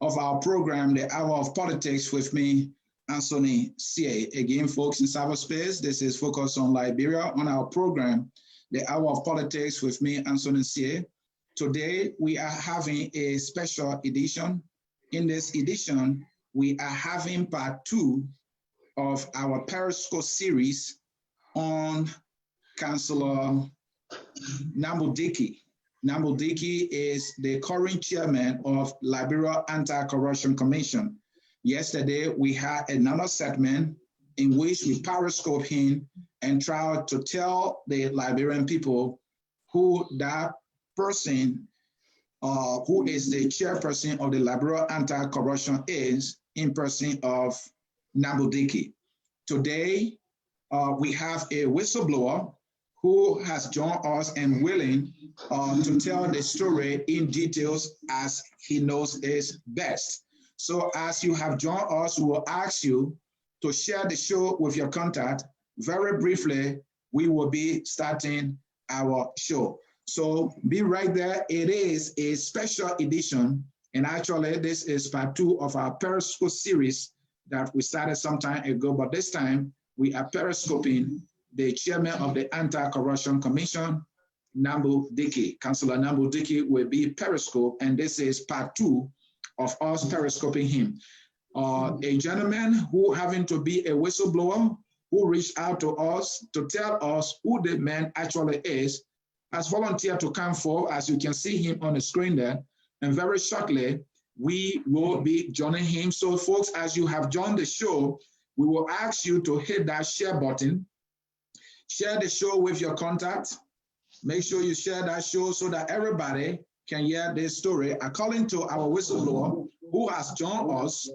of our program, The Hour of Politics, with me, Anthony C. Again, folks, in cyberspace, this is focused on Liberia on our program, The Hour of Politics, with me, Anthony C. Today, we are having a special edition. In this edition, we are having part 2 of our Periscope series on Cllr Nwabudike. Nwabudike is the current chairman of Liberia Anti-Corruption Commission. Yesterday, we had another segment in which we periscope him and tried to tell the Liberian people who that person, who is the chairperson of the Liberia Anti-Corruption is, in person of Nwabudike. Today, we have a whistleblower who has joined us and willing to tell the story in details as he knows is best. So as you have joined us, we will ask you to share the show with your contact. Very briefly, we will be starting our show. So be right there. It is a special edition. And actually, this is part 2 of our Periscope series that we started some time ago. But this time, we are periscoping the chairman of the Anti-Corruption Commission, Nwabudike. Councillor Nwabudike will be periscope, and this is part 2 of us periscoping him. A gentleman who having to be a whistleblower, who reached out to us to tell us who the man actually is, has volunteered to come forward, as you can see him on the screen there, and very shortly, we will be joining him. So folks, as you have joined the show, we will ask you to hit that share button. Share the show with your contacts. Make sure you share that show so that everybody can hear this story. According to our whistleblower who has joined us,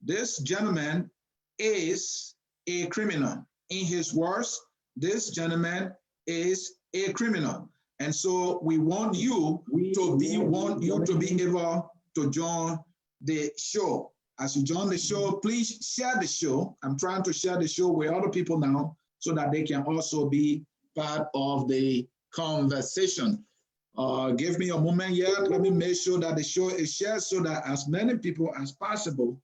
this gentleman is a criminal. In his words, this gentleman is a criminal. And so we want you to be able to join the show. As you join the show, please share the show. I'm trying to share the show with other people now so that they can also be part of the conversation. Give me a moment here. Let me make sure that the show is shared so that as many people as possible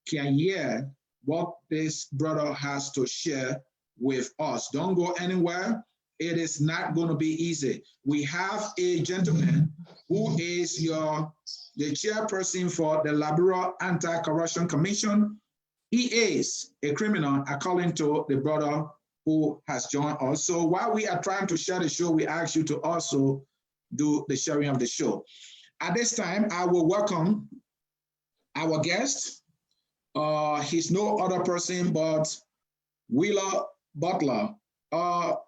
can hear what this brother has to share with us. Don't go anywhere. It is not going to be easy. We have a gentleman who is the chairperson for the Liberia Anti-Corruption Commission. He is a criminal, according to the brother who has joined us. So while we are trying to share the show, we ask you to also do the sharing of the show. At this time, I will welcome our guest. He's no other person but Wheeler Butler.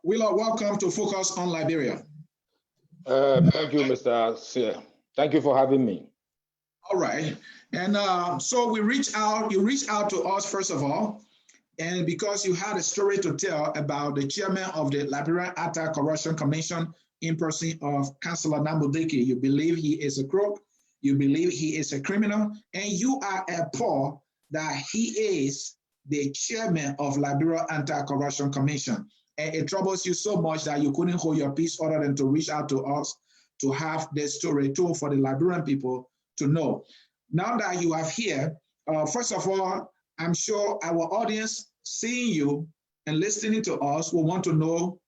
Wheeler, welcome to Focus on Liberia. Thank you, Mr. Sear. Thank you for having me. All right. And so you reached out to us, first of all, and because you had a story to tell about the chairman of the Liberia Anti-Corruption Commission, in person of Councillor Nwabudike. You believe he is a crook, you believe he is a criminal, and you are appalled that he is the chairman of Liberia Anti-Corruption Commission. And it troubles you so much that you couldn't hold your peace other than to reach out to us to have this story told for the Liberian people to know. Now that you are here, first of all, I'm sure our audience seeing you and listening to us will want to know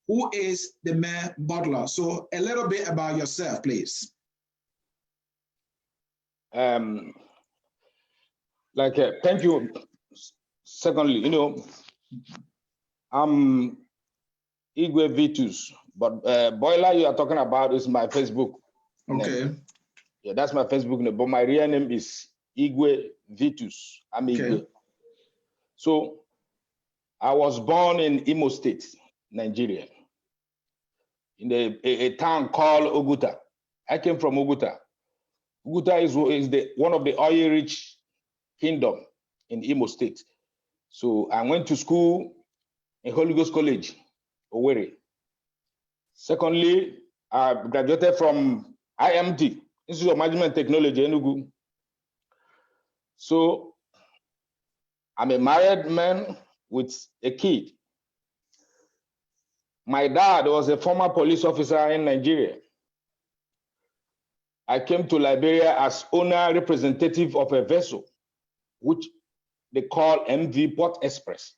who is the man Butler. So a little bit about yourself, please. Thank you. Secondly, I'm Igwe Vitus, but Boiler you are talking about is my Facebook okay name. Yeah, that's my Facebook name, but my real name is Igwe Vitus. I'm Igwe. Okay. So I was born in Imo State, Nigeria, in a town called Oguta. I came from Oguta. Oguta is one of the oil-rich kingdom in Imo State. So I went to school in Holy Ghost College, Owerri. Secondly, I graduated from IMT, Institute of Management Technology, Enugu. So I'm a married man with a kid. My dad was a former police officer in Nigeria. I came to Liberia as owner representative of a vessel, which they call MV Port Express.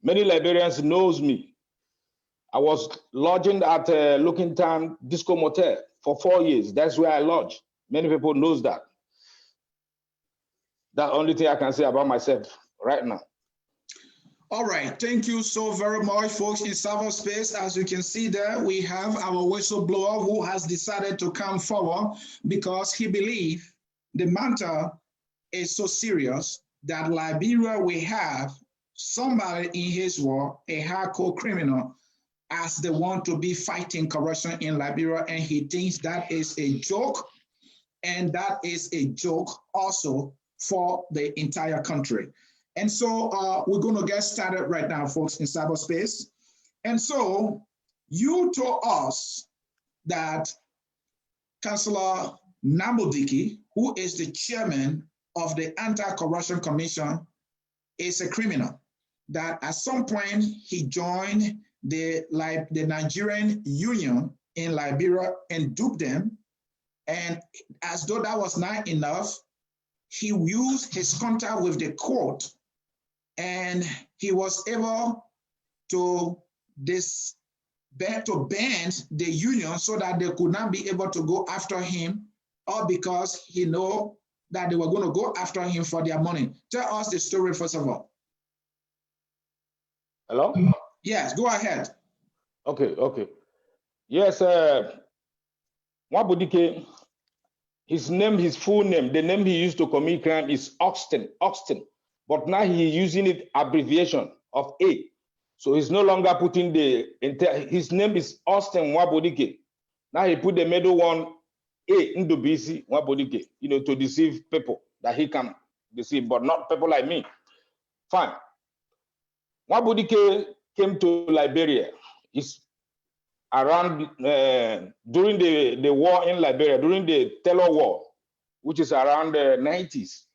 Many Liberians knows me. I was lodging at Looking Town Disco Motel for 4 years. That's where I lodged. Many people knows that. That's the only thing I can say about myself right now. All right, thank you so very much, folks in cyberspace. As you can see there, we have our whistleblower who has decided to come forward because he believes the matter is so serious that Liberia will have somebody in his world, a hardcore criminal, as the one to be fighting corruption in Liberia, and he thinks that is a joke, and that is a joke also for the entire country. And so we're going to get started right now, folks, in cyberspace. And so you told us that Councillor Nwabudike, who is the chairman of the Anti-Corruption Commission, is a criminal, that at some point he joined the Nigerian Union in Liberia and duped them. And as though that was not enough, he used his contact with the court, and he was able to ban the union so that they could not be able to go after him, all because he know that they were going to go after him for their money. Tell us the story, first of all. Hello? Yes, go ahead. Okay. Yes, Nwabudike, his full name, the name he used to commit crime is Austin. But now he's using it abbreviation of A. So he's no longer putting his name is Austin Nwabudike. Now he put the middle one, A, Ndubusi Nwabudike, to deceive people that he can deceive, but not people like me. Fine. Nwabudike came to Liberia. It's around, during the war in Liberia, during the Cllr War, which is around the 90s.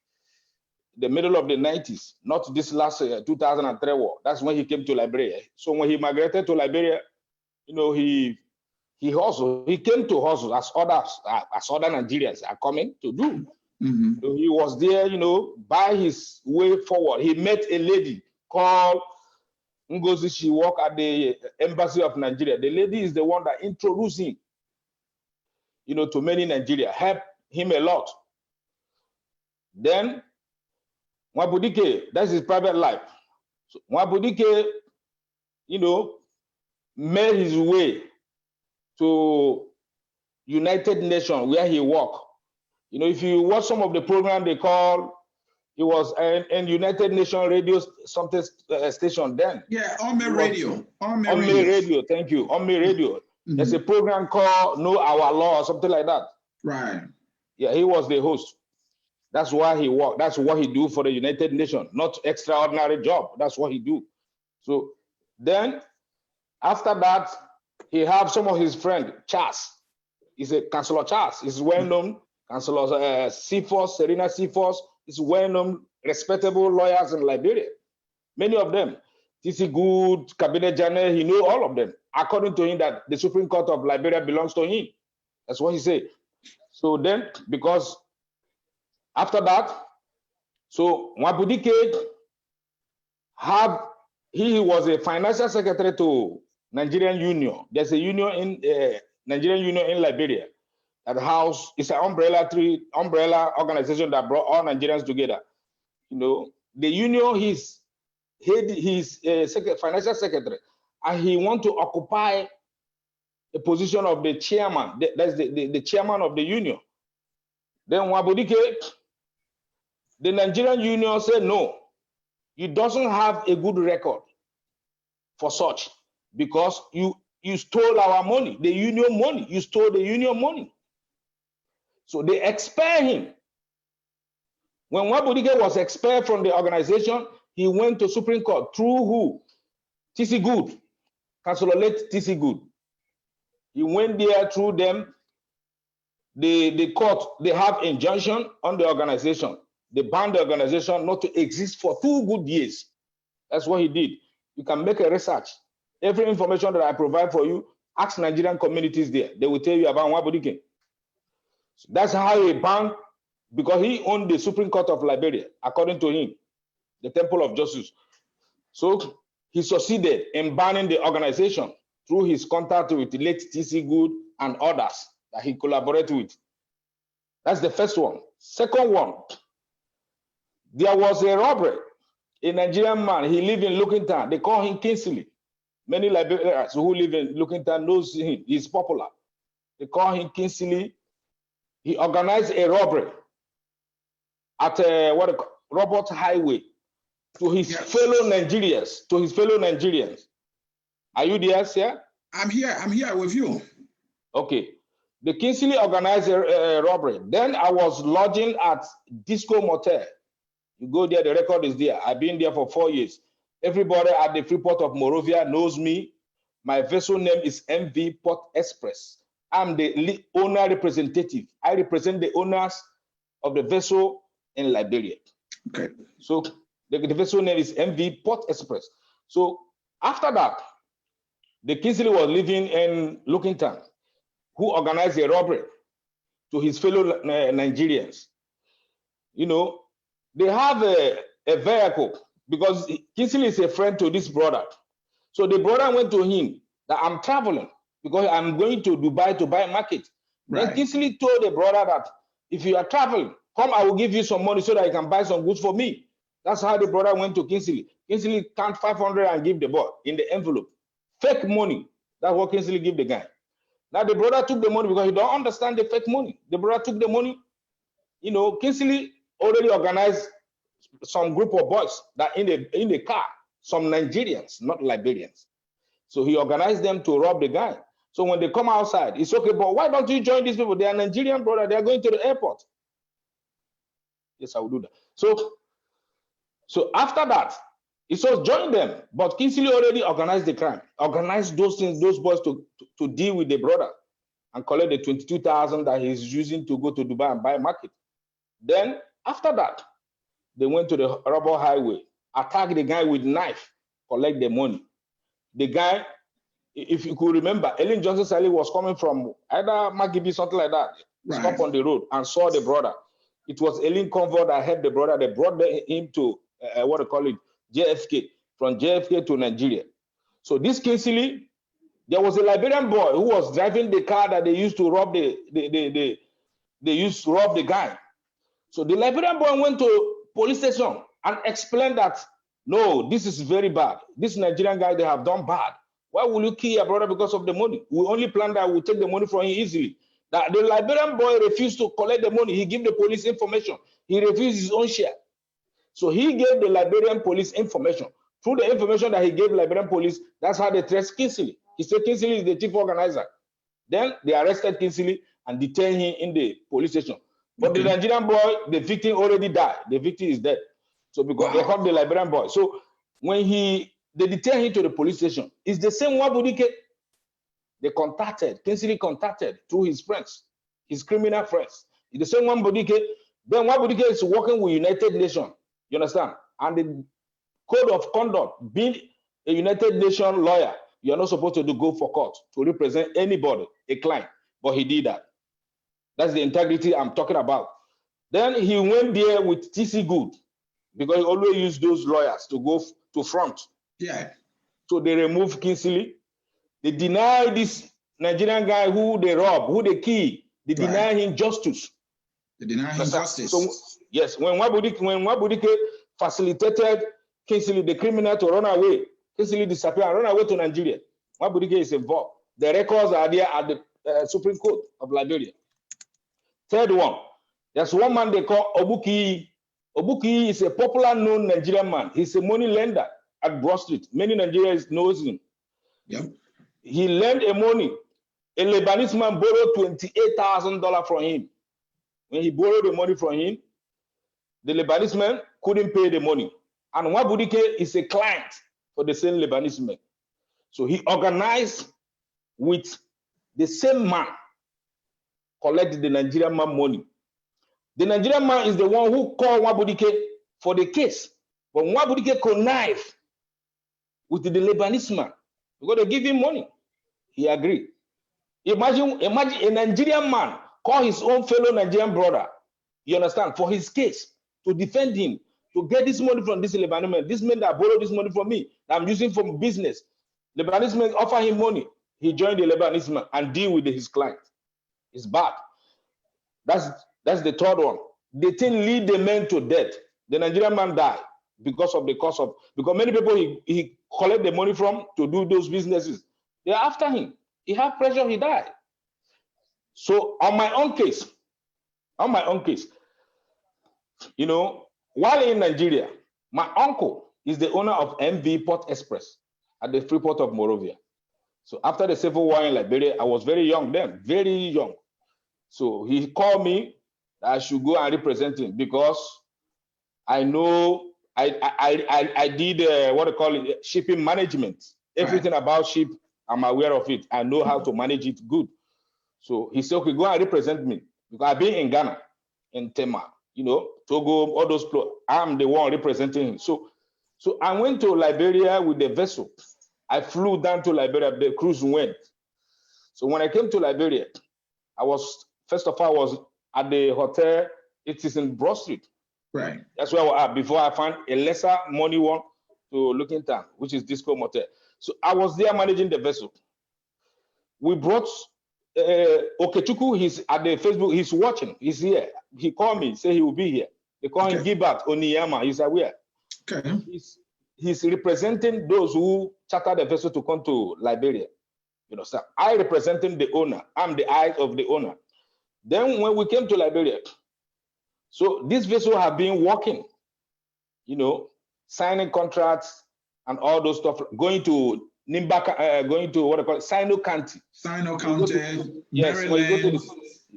The middle of the 90s, not this last 2003 war. That's when he came to Liberia. So when he migrated to Liberia, he hustled. He came to hustle as other Nigerians are coming to do. Mm-hmm. So he was there, by his way forward. He met a lady called Ngozi. She worked at the Embassy of Nigeria. The lady is the one that introduced him, to many Nigeria, helped him a lot. Then Nwabudike, that's his private life. So Nwabudike, made his way to United Nations where he worked. If you watch some of the program they call, he was in United Nations radio something station then. Yeah, Ome Radio. Ome Radio, thank you. Ome Radio. Mm-hmm. There's a program called Know Our Law or something like that. Right. Yeah, he was the host. That's why he worked. That's what he do for the United Nations, not extraordinary job. That's what he do. So then after that, he have some of his friend, Charles. He's a Councillor Charles. He's well-known. Councillor Serena Seaforth is well-known, respectable lawyers in Liberia. Many of them. T.C. Good, Cabinet General, he knew all of them. According to him, that the Supreme Court of Liberia belongs to him. That's what he said. So then, because after that, so Nwabudike he was a financial secretary to Nigerian Union. There's a union in Nigerian Union in Liberia. That house is an umbrella organization that brought all Nigerians together. The union, he's financial secretary, and he want to occupy the position of the chairman. That's the chairman of the union. Then Nwabudike, the Nigerian Union said, no, you doesn't have a good record for such because you stole our money, the union money. You stole the union money. So they expel him. When Nwabudike was expelled from the organization, he went to Supreme Court through who? T.C. Good, Councillor late T.C. Good. He went there through them. The court, they have injunction on the organization. They banned the organization not to exist for 2 good years. That's what he did. You can make a research. Every information that I provide for you, ask Nigerian communities there. They will tell you about Nwabudike. That's how he banned, because he owned the Supreme Court of Liberia, according to him, the Temple of Justice. So he succeeded in banning the organization through his contact with the late T.C. Good and others that he collaborated with. That's the first one. Second one, there was a robbery. A Nigerian man, he lived in Lookington. They call him Kingsley. Many Liberians who live in Lookington knows him. He's popular. They call him Kingsley. He organized a robbery at Robert Highway to his fellow Nigerians. To his fellow Nigerians. Are you there, sir? I'm here with you. Okay. The Kingsley organized a robbery. Then I was lodging at Disco Motel. You go there, the record is there. I've been there for 4 years. Everybody at the Freeport of Monrovia knows me. My vessel name is MV Port Express. I'm the owner representative. I represent the owners of the vessel in Liberia. Okay. So the vessel name is MV Port Express. So after that, the Kingsley was living in Lookington, who organized a robbery to his fellow Nigerians. You know, they have a vehicle, because Kingsley is a friend to this brother. So the brother went to him that I'm traveling because I'm going to Dubai to buy a market. Right. Then Kingsley told the brother that if you are traveling, come, I will give you some money so that you can buy some goods for me. That's how the brother went to Kingsley. Kingsley count 500 and give the boy in the envelope. Fake money. That's what Kingsley give the guy. Now the brother took the money because he don't understand the fake money. The brother took the money. You know, Kingsley already organized some group of boys that in the car, some Nigerians, not Liberians. So he organized them to rob the guy. So when they come outside, it's okay, but why don't you join these people? They are Nigerian, brother. They are going to the airport. Yes, I will do that. So after that, he says join them. But Kingsley already organized the crime, organized those things, those boys to deal with the brother and collect the 22,000 that he's using to go to Dubai and buy a market. Then after that, they went to the Robber Highway, attacked the guy with knife, collect the money. The guy, if you could remember, Ellen Johnson Sally was coming from either Magibi, something like that, right. Stop on the road and saw the brother. It was Ellen Convoy that helped the brother. They brought him to what they call it, JFK, from JFK to Nigeria. So this Kingsley, there was a Liberian boy who was driving the car that they used to rob they used to rob the guy. So the Liberian boy went to police station and explained that, no, this is very bad. This Nigerian guy, they have done bad. Why will you kill your brother because of the money? We only plan that we'll take the money from him easily. That the Liberian boy refused to collect the money. He gave the police information. He refused his own share. So he gave the Liberian police information. Through the information that he gave Liberian police, that's how they traced Kingsley. He said Kingsley is the chief organizer. Then they arrested Kingsley and detained him in the police station. But the Nigerian boy, the victim already died. The victim is dead. So because they come the Liberian boy. So when they detained him to the police station, it's the same Nwabudike they contacted, Kingsley contacted through his friends, his criminal friends. It's the same Nwabudike. Then Nwabudike is working with United Nations. You understand? And the code of conduct, being a United Nations lawyer, you are not supposed to go for court to represent anybody, a client. But he did that. That's the integrity I'm talking about. Then he went there with TC Good, because he always used those lawyers to go to front. Yeah. So they removed Kingsley. They deny this Nigerian guy who they rob, who they kill. They deny him justice. They deny him justice. So, yes, when Nwabudike facilitated Kingsley, the criminal, to run away, Kingsley disappeared and run away to Nigeria. Nwabudike is involved. The records are there at the Supreme Court of Liberia. Third one, there's one man they call Obuki. Obuki is a popular known Nigerian man. He's a money lender at Broad Street. Many Nigerians knows him. Yep. He lent a money. A Lebanese man borrowed $28,000 from him. When he borrowed the money from him, the Lebanese man couldn't pay the money. And Nwabudike is a client for the same Lebanese man. So he organized with the same man, collected the Nigerian man money. The Nigerian man is the one who called Nwabudike for the case. But Nwabudike connived with the Lebanese man because they give him money. He agreed. Imagine a Nigerian man call his own fellow Nigerian brother, you understand, for his case, to defend him, to get this money from this Lebanese man. This man that borrowed this money from me, that I'm using for business. Lebanese man offer him money. He joined the Lebanese man and deal with his client. It's bad. That's the third one. The thing lead the man to death. The Nigerian man died because of the cost of, because many people he collect the money from to do those businesses. They're after him. He have pressure, he died. So on my own case, you know, while in Nigeria, my uncle is the owner of MV Port Express at the Freeport of Monrovia. So after the civil war in Liberia, I was very young then, very young. So he called me that I should go and represent him because I know I did what they call it, shipping management. Everything about ship, I'm aware of it. I know how to manage it good. So he said, okay, go and represent me because I've been in Ghana, in Tema, you know, Togo, all those. I'm the one representing him. So I went to Liberia with the vessel. I flew down to Liberia. The cruise went. So when I came to Liberia, first of all, I was at the hotel. It is in Broad Street. Right. That's where I was at before I found a lesser money one to look in town, which is Disco Motel. So I was there managing the vessel. We brought Okechukwu. He's at the Facebook. He's watching. He's here. He called me, say he will be here. They call him Gilbert Oniyama. He's aware. Okay. He's representing those who chartered the vessel to come to Liberia. You know, so I representing the owner. I'm the eye of the owner. Then when we came to Liberia, so this vessel have been working, you know, signing contracts and all those stuff, going to Nimbaka, going to what they call it, Sino County. Sino County, yes, when you go to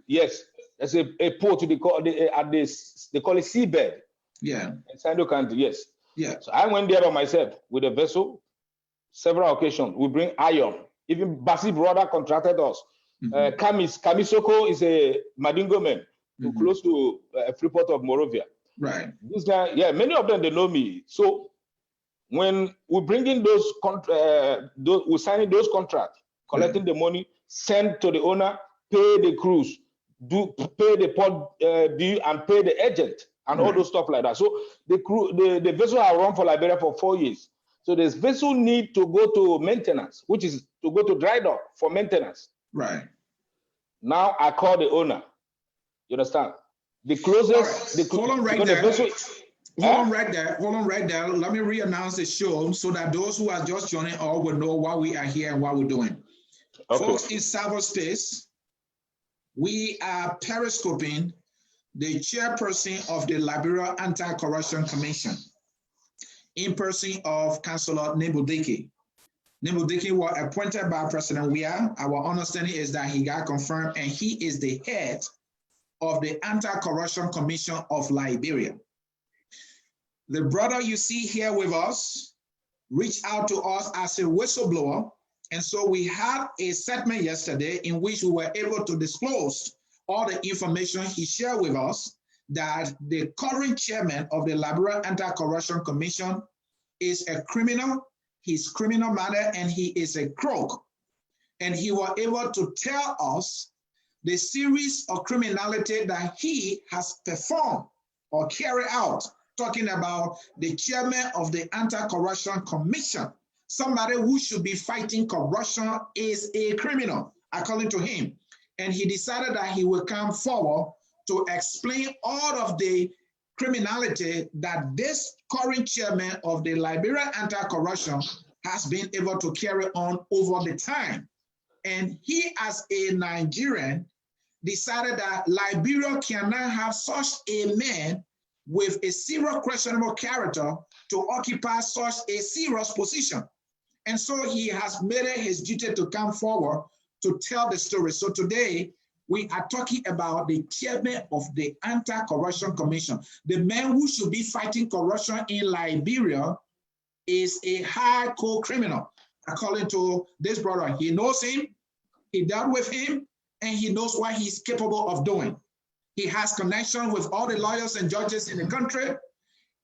yes, there's a port they call it seabed. Yeah. In Sino County, yes. Yeah. So I went there by myself with a vessel, several occasions. We bring iron. Even Basi brother contracted us. Kamisoko is a Madingo man, close to Freeport of Monrovia. Right. This guy, yeah, many of them, they know me. So when we bring in we signing those contracts, collecting the money, send to the owner, pay the cruise, pay the port due, and pay the agent, and all those stuff like that. So the vessel have run for Liberia for 4 years. So this vessel need to go to maintenance, which is to go to dry dock for maintenance. Right. Now I call the owner. You understand? The closest. Hold on right there. Hold on right there. Let me re-announce the show so that those who are just joining all will know why we are here and what we're doing. Okay. Folks, in cyberspace, we are periscoping the chairperson of the Liberia Anti-Corruption Commission, in person of Councillor Nwabudike. Nwabudike was appointed by President Weah. Our understanding is that he got confirmed, and he is the head of the Anti-Corruption Commission of Liberia. The brother you see here with us reached out to us as a whistleblower, and so we had a segment yesterday in which we were able to disclose all the information he shared with us, that the current chairman of the Liberia Anti-Corruption Commission is a criminal, he's criminal matter, and he is a crook. And he was able to tell us the series of criminality that he has performed or carried out, talking about the chairman of the Anti-Corruption Commission. Somebody who should be fighting corruption is a criminal, according to him. And he decided that he would come forward to explain all of the criminality that this current chairman of the Liberia Anti-Corruption has been able to carry on over the time. And he, as a Nigerian, decided that Liberia cannot have such a man with a serious questionable character to occupy such a serious position. And so he has made it his duty to come forward to tell the story. So today, we are talking about the chairman of the Anti-Corruption Commission. The man who should be fighting corruption in Liberia is a hardcore criminal, according to this brother. He knows him, he dealt with him, and he knows what he's capable of doing. He has connection with all the lawyers and judges in the country.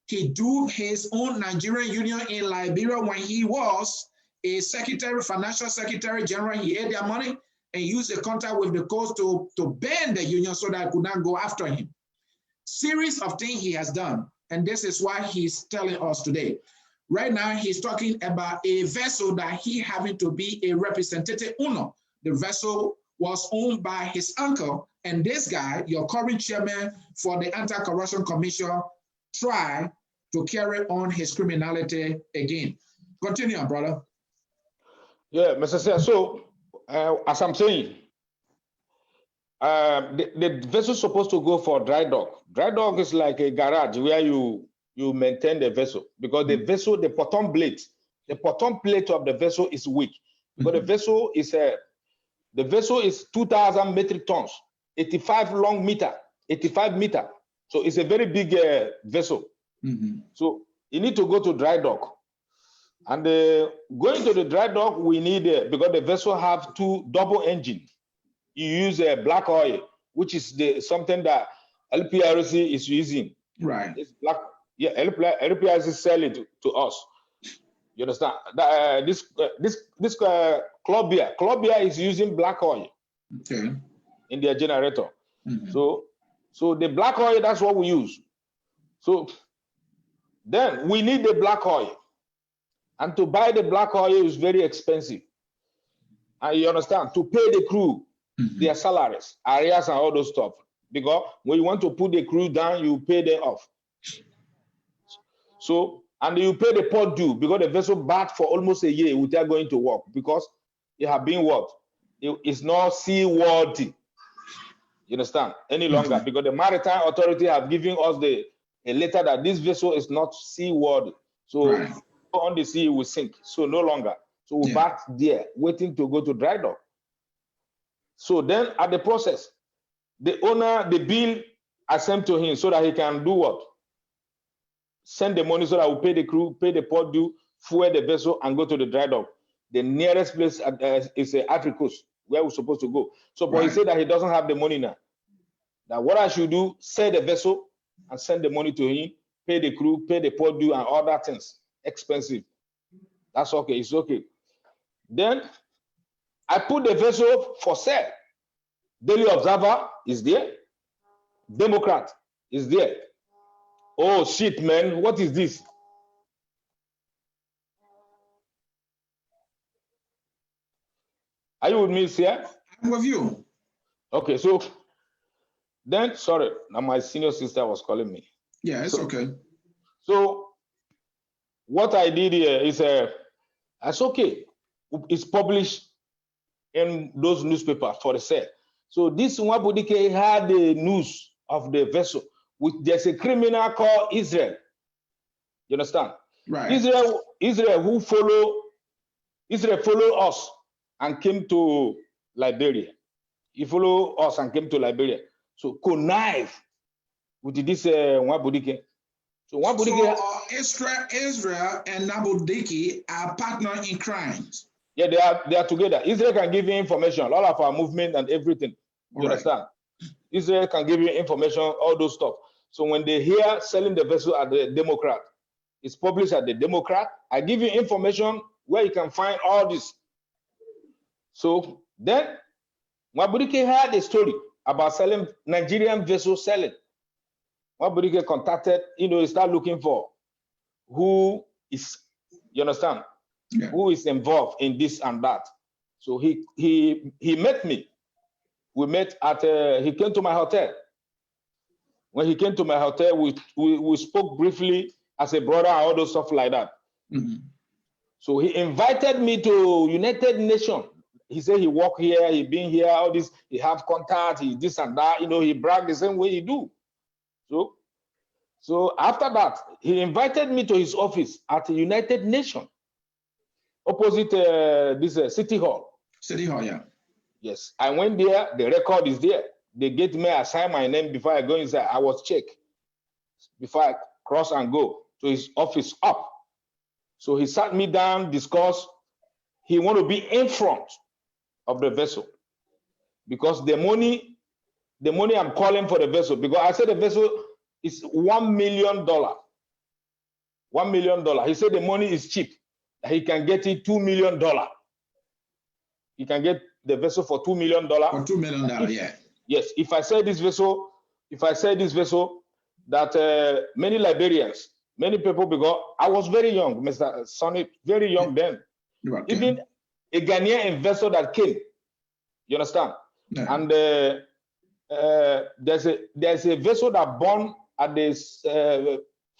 He do his own Nigerian union in Liberia when he was a secretary, financial secretary general. He ate their money. and used a contact with the coast to ban the union so that I could not go after him. Series of things he has done, and this is why he's telling us today. Right now, he's talking about a vessel that he having to be a representative owner. The vessel was owned by his uncle, and this guy, your current chairman for the Anti-Corruption Commission, tried to carry on his criminality again. Continue, brother. Yeah, Mr. Sir, so as I'm saying, the vessel is supposed to go for dry dock. Dry dock is like a garage where you maintain the vessel, because the vessel, the bottom plate of the vessel is weak. Because the vessel is 2,000 metric tons, 85 meter. So it's a very big vessel. So you need to go to dry dock. And going to the dry dock, we need, because the vessel have two double engine. You use black oil, which is something that LPRC is using. Right. It's black. Yeah, LPRC sell it to us. You understand? This Cllr beer is using black oil. Okay. In their generator. So the black oil, that's what we use. So then we need the black oil. And to buy the black oil is very expensive. And you understand, to pay the crew their salaries, arrears, and all those stuff. Because when you want to put the crew down, you pay them off. So, and you pay the port due, because the vessel bad for almost a year without going to work, because it have been what? It's not seaworthy. You understand? Any longer, because the Maritime Authority have given us a letter that this vessel is not seaworthy. So on the sea, it will sink. So no longer. So we're back there, waiting to go to dry dock. So then at the process, the owner, the bill I sent to him so that he can do what? Send the money so that we pay the crew, pay the port due, fuel the vessel, and go to the dry dock. The nearest place is Africa Coast, where we're supposed to go. So but he said that he doesn't have the money now. That what I should do, sell the vessel and send the money to him, pay the crew, pay the port due, and other things. Expensive. That's okay, it's okay. Then I put the vessel for sale. Daily Observer is there. Democrat is there. Oh shit, man, what is this? Are you with me, sir? I'm with you. Okay, so then, sorry, now my senior sister was calling me. Yeah, it's okay. So what I did here is, it's okay. It's published in those newspapers for the sale. So this Nwabudike had the news of the vessel. There's a criminal called Israel. You understand? Right. Israel follow us and came to Liberia. He followed us and came to Liberia. So connive with this Nwabudike. So Nwabudike. So Israel and Nwabudike are partners in crimes. Yeah, they are together. Israel can give you information, all of our movement and everything. You understand? Israel can give you information, all those stuff. So when they hear selling the vessel at the Democrat, it's published at the Democrat. I give you information where you can find all this. So then Nwabudike had a story about selling Nigerian vessel selling. Nwabudike contacted, he started looking for who is, you understand, who is involved in this and that. So he met me. We met at, he came to my hotel. When he came to my hotel, we spoke briefly as a brother and all those stuff like that. So he invited me to United Nations. He said he worked here, he been here, all this, he have contact, he this and that, he bragged the same way he do. So after that, he invited me to his office at the United Nations, opposite this City Hall. City Hall, yeah. Yes, I went there, the record is there. They get me, I sign my name before I go inside. I was checked before I cross and go to his office up. So he sat me down, discussed. He want to be in front of the vessel because the money I'm calling for the vessel, because I said the vessel is $1 million. $1 million. He said the money is cheap. He can get it $2 million. He can get the vessel for $2 million. For $2 million, yeah. Yes, if I sell this vessel that many Liberians, many people, because I was very young, Mr. Sonny, very young then. Okay. Even a Ghanaian investor that came, you understand? Yeah. And there's a vessel that born at this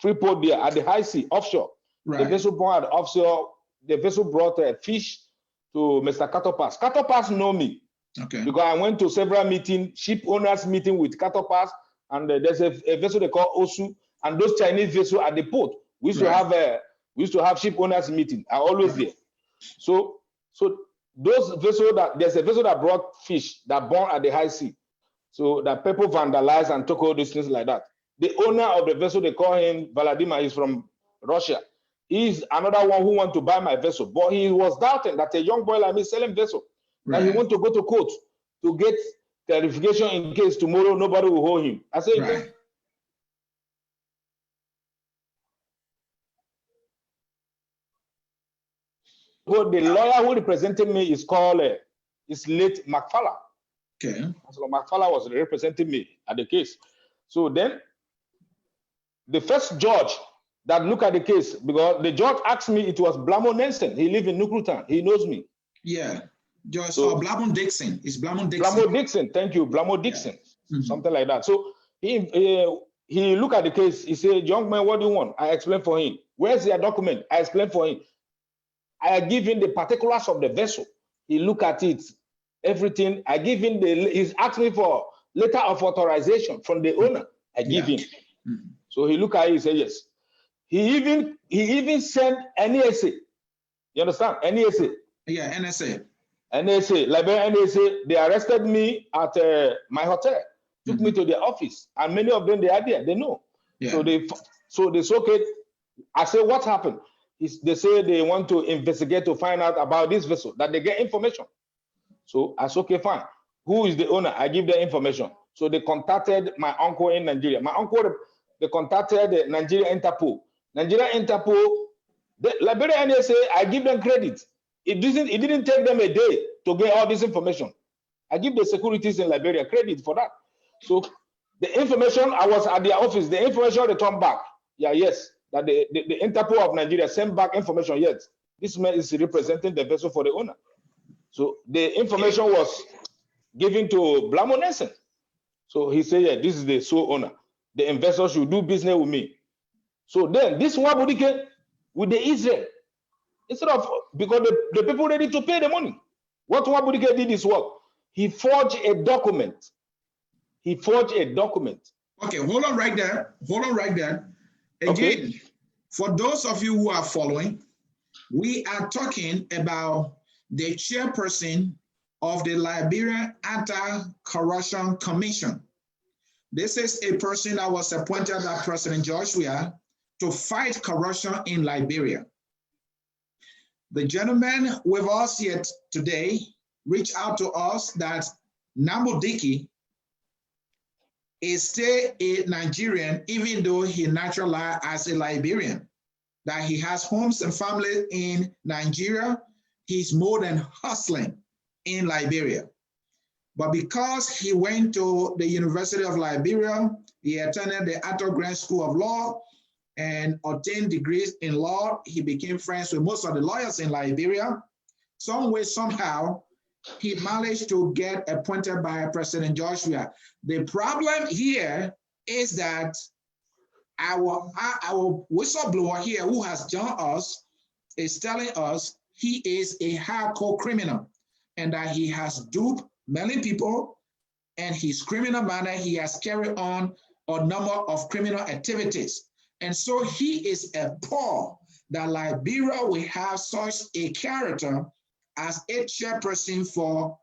Freeport there, at the high sea, offshore. Right. The vessel born at offshore, the vessel brought fish to Mr. Katopas. Katopas know me. Okay. Because I went to several meetings, ship owners meeting with Katopas, and there's a vessel they call Osu, and those Chinese vessels at the port. We used to have ship owners meeting. I always there. So those vessels there's a vessel that brought fish that born at the high sea. So that people vandalized and took all these things like that. The owner of the vessel, they call him Vladimir, he's from Russia. He's another one who want to buy my vessel, but he was doubting that a young boy like me selling vessel. Right. And he want to go to court to get clarification in case tomorrow nobody will hold him. I said, right. Well, the lawyer who represented me is called is late McFarlane. Okay. So McFarlane was representing me at the case. So then the first judge that looked at the case, because the judge asked me, it was Blamo Nelson. He lives in Nukurutan. He knows me. Yeah. Just Blamo Dixon. It's Blamo Dixon. Blamo Dixon. Thank you. Blamo Dixon. Yeah. Something like that. So he looked at the case. He said, young man, what do you want? I explained for him. Where's your document? I explained for him. I give him the particulars of the vessel. He looked at it, everything. I give him he's asked me for letter of authorization from the owner. I give him. So he looked at it, he said, yes. He even sent NSA. You understand? NSA. Yeah, NSA. NSA, Liberia NSA, they arrested me at my hotel, took me to their office, and many of them, they are there, they know. Yeah. So they soak it. I said, what happened? They say they want to investigate to find out about this vessel, that they get information. So I said, okay, fine. Who is the owner? I give them information. So they contacted my uncle in Nigeria. My uncle, they contacted the Nigeria Interpol. Nigeria Interpol, the Liberia NSA, I give them credit. It didn't take them a day to get all this information. I give the securities in Liberia credit for that. So the information, I was at their office, the information returned back. Yeah, yes, that the Interpol of Nigeria sent back information, yes. This man is representing the vessel for the owner. So the information was given to Blamo Nelson. So he said, yeah, this is the sole owner. The investor should do business with me. So then this Nwabudike with the Israel, instead of, because the people ready to pay the money. What Nwabudike did is what? He forged a document. He forged a document. Okay, hold on right there. Hold on right there. Again, okay. For those of you who are following, we are talking about the chairperson of the Liberia Anti-Corruption Commission. This is a person that was appointed by President Joshua to fight corruption in Liberia. The gentleman with us here today reached out to us that Nwabudike is still a Nigerian, even though he naturalized as a Liberian, that he has homes and family in Nigeria. He's more than hustling in Liberia. But because he went to the University of Liberia, he attended the Arthur Grant School of Law and obtained degrees in law. He became friends with most of the lawyers in Liberia. Some way, somehow, he managed to get appointed by President Joshua. The problem here is that our whistleblower here who has joined us is telling us he is a hardcore criminal and that he has duped many people, and his criminal manner, he has carried on a number of criminal activities. And so he is appalled that Liberia will have such a character as a chairperson for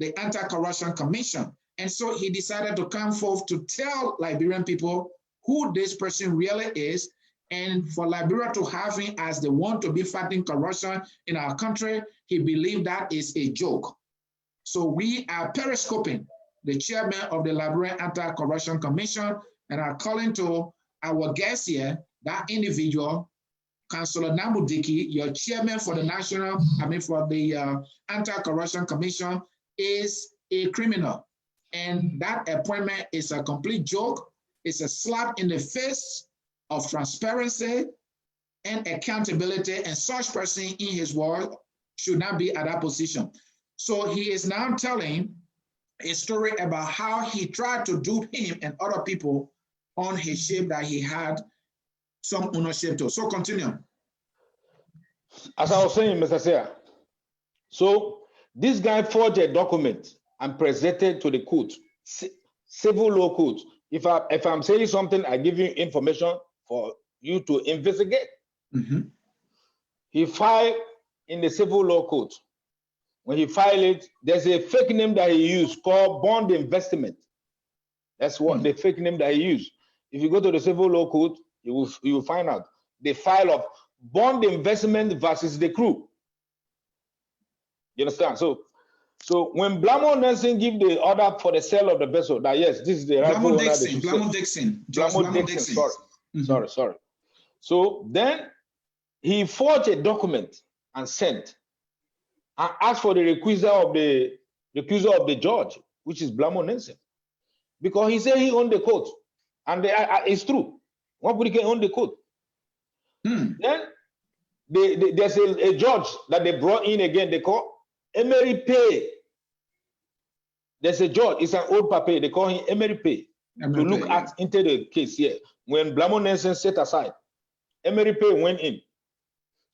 the Anti-Corruption Commission. And so he decided to come forth to tell Liberian people who this person really is, and for Liberia to have him as the one to be fighting corruption in our country, he believed that is a joke. So we are periscoping the chairman of the Liberian Anti-Corruption Commission and are calling to our guest here, that individual, Councillor Nwabudike, your chairman for the for the Anti-Corruption Commission, is a criminal. And that appointment is a complete joke. It's a slap in the face of transparency and accountability, and such person in his world should not be at that position. So he is now telling a story about how he tried to dupe him and other people on his ship that he had some ownership to. So continue. As I was saying, Mr. Seah, so this guy forged a document and presented to the court, civil law court. If I'm saying something, I give you information for you to investigate. Mm-hmm. He filed in the civil law court. When he filed it, there's a fake name that he used called bond investment. That's what the fake name that he used. If you go to the civil law court, you will find out the file of bond investment versus the crew. You understand? So when Blamo Nelson give the order for the sale of the vessel, that yes, this is the rightful owner. Blamo Dixon. Sorry. So then he forged a document and sent and asked for the recusal of the judge, which is Blamo Nelson, because he said he owned the court, and it's true. Nwabudike owned the court. Then there's a judge that they brought in again. They call Emery Pay. There's a judge. It's an old papier. They call him Emery Pay to look at into the case here. When Blamo Nelson set aside, Emery Pay went in.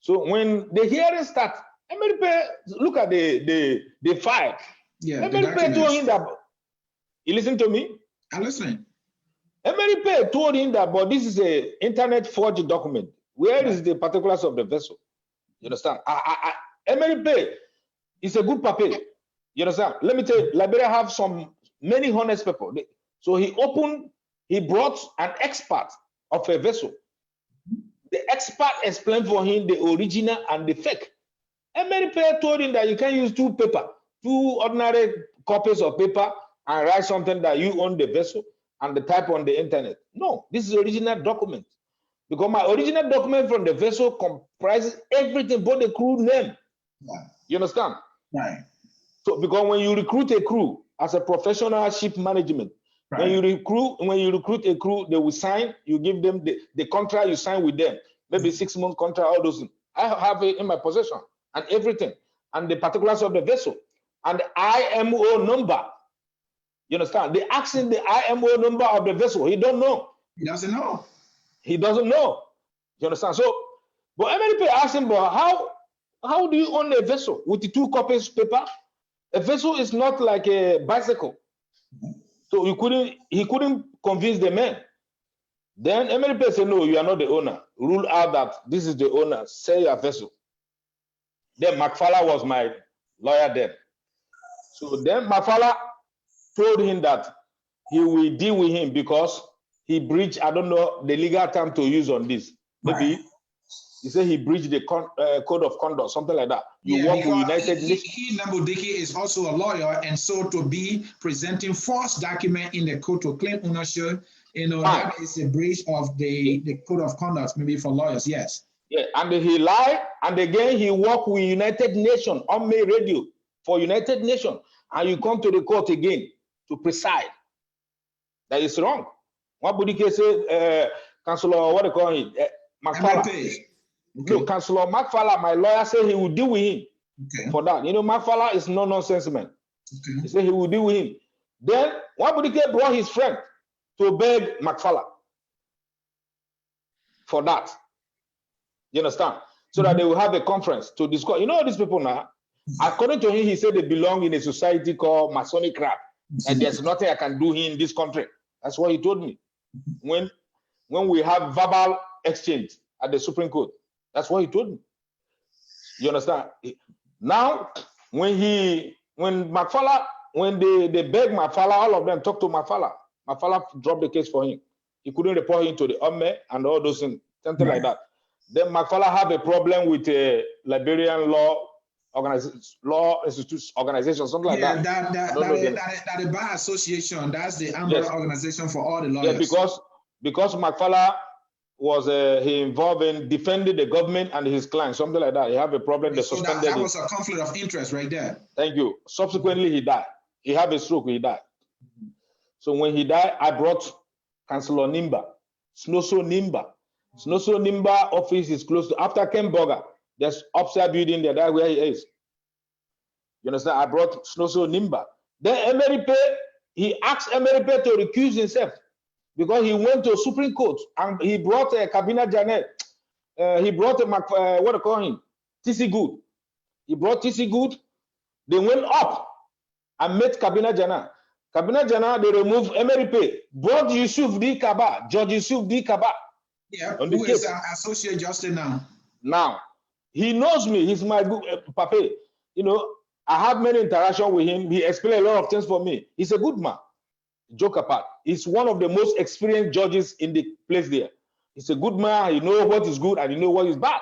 So when the hearing starts, Emery Pay look at the file. Yeah, Emery Pay told him that. You listen to me? I'm listening. Emery Pay told him that, but this is a internet forged document. Where is the particulars of the vessel? You understand? Emery Pay is a good papier. You understand? Let me tell you, Liberia have many honest people. So he brought an expert of a vessel. The expert explained for him the original and the fake. Emery Pay told him that you can use two ordinary copies of paper and write something that you own the vessel and the type on the internet. No, this is original document. Because my original document from the vessel comprises everything but the crew name. Yeah. You understand? Right. So because when you recruit a crew as a professional ship management, right, when you recruit a crew, they will sign, you give them the contract you sign with them, maybe 6-month contract, all those things. I have it in my possession and everything, and the particulars of the vessel and the IMO number. You understand? They asking the IMO number of the vessel. He don't know. He doesn't know. He doesn't know. You understand? So, but Emery Pay asked him, but how do you own a vessel with the 2 copies paper? A vessel is not like a bicycle. So he couldn't convince the man. Then Emery Pay said, no, you are not the owner. Rule out that this is the owner. Sell your vessel. Then McFarlane was my lawyer then. So then McFarlane told him that he will deal with him because he breached, I don't know the legal term to use on this. Maybe right. He said he breached the code of conduct, something like that. You work with United Nations. He Nwabudike is also a lawyer, and so to be presenting false document in the court to claim ownership, that is a breach of the code of conduct, maybe for lawyers, yes. Yeah, and he lied, and again he worked with United Nations on May radio for United Nations, and you come to the court again to preside. That is wrong. Nwabudike said, Councillor, what do you call him? McFarlane. No, Councillor McFarlane, my lawyer said he will deal with him for that. McFarlane is no nonsense man. Okay. He said he will deal with him. Then Nwabudike brought his friend to beg McFarlane for that. You understand? So that they will have a conference to discuss. These people now, according to him, he said they belong in a society called Masonic crap, and there's nothing I can do here in this country. That's what he told me. When we have verbal exchange at the Supreme Court, that's what he told me. You understand? Now, when they beg McFarlane, all of them talk to McFarlane. McFarlane dropped the case for him. He couldn't report him to the OME and all those things, something like that. Then McFarlane had a problem with a Liberian law institute organization, something like that. That the Bar Association, that's the umbrella organization for all the lawyers. Yeah, because McFarlane was he involved in defending the government and his client, something like that. He had a problem. They suspended that was a conflict of interest right there. Thank you. Subsequently, he died. He had a stroke. He died. So when he died, I brought Councillor Nimba, Snoso Nimba. Snoso Nimba office is close to, after Ken Burger, there's upstairs building there, that's where he is. You understand? I brought Snoso Nimba. Then Emeripe, he asked Emeripe to recuse himself because he went to Supreme Court and he brought Kabina Janet. He brought what do you call him? TC Good. He brought TC Good. They went up and met Kabina Jana. Kabina Jana, they removed Emeripe, brought Yusuf D. Kaba, Judge Yusuf D. Kaba. Yeah, who is an associate justice now? Now, he knows me. He's my good papa. You know, I have many interactions with him. He explained a lot of things for me. He's a good man. Joke apart. He's one of the most experienced judges in the place there. He's a good man. He knows what is good and he knows what is bad.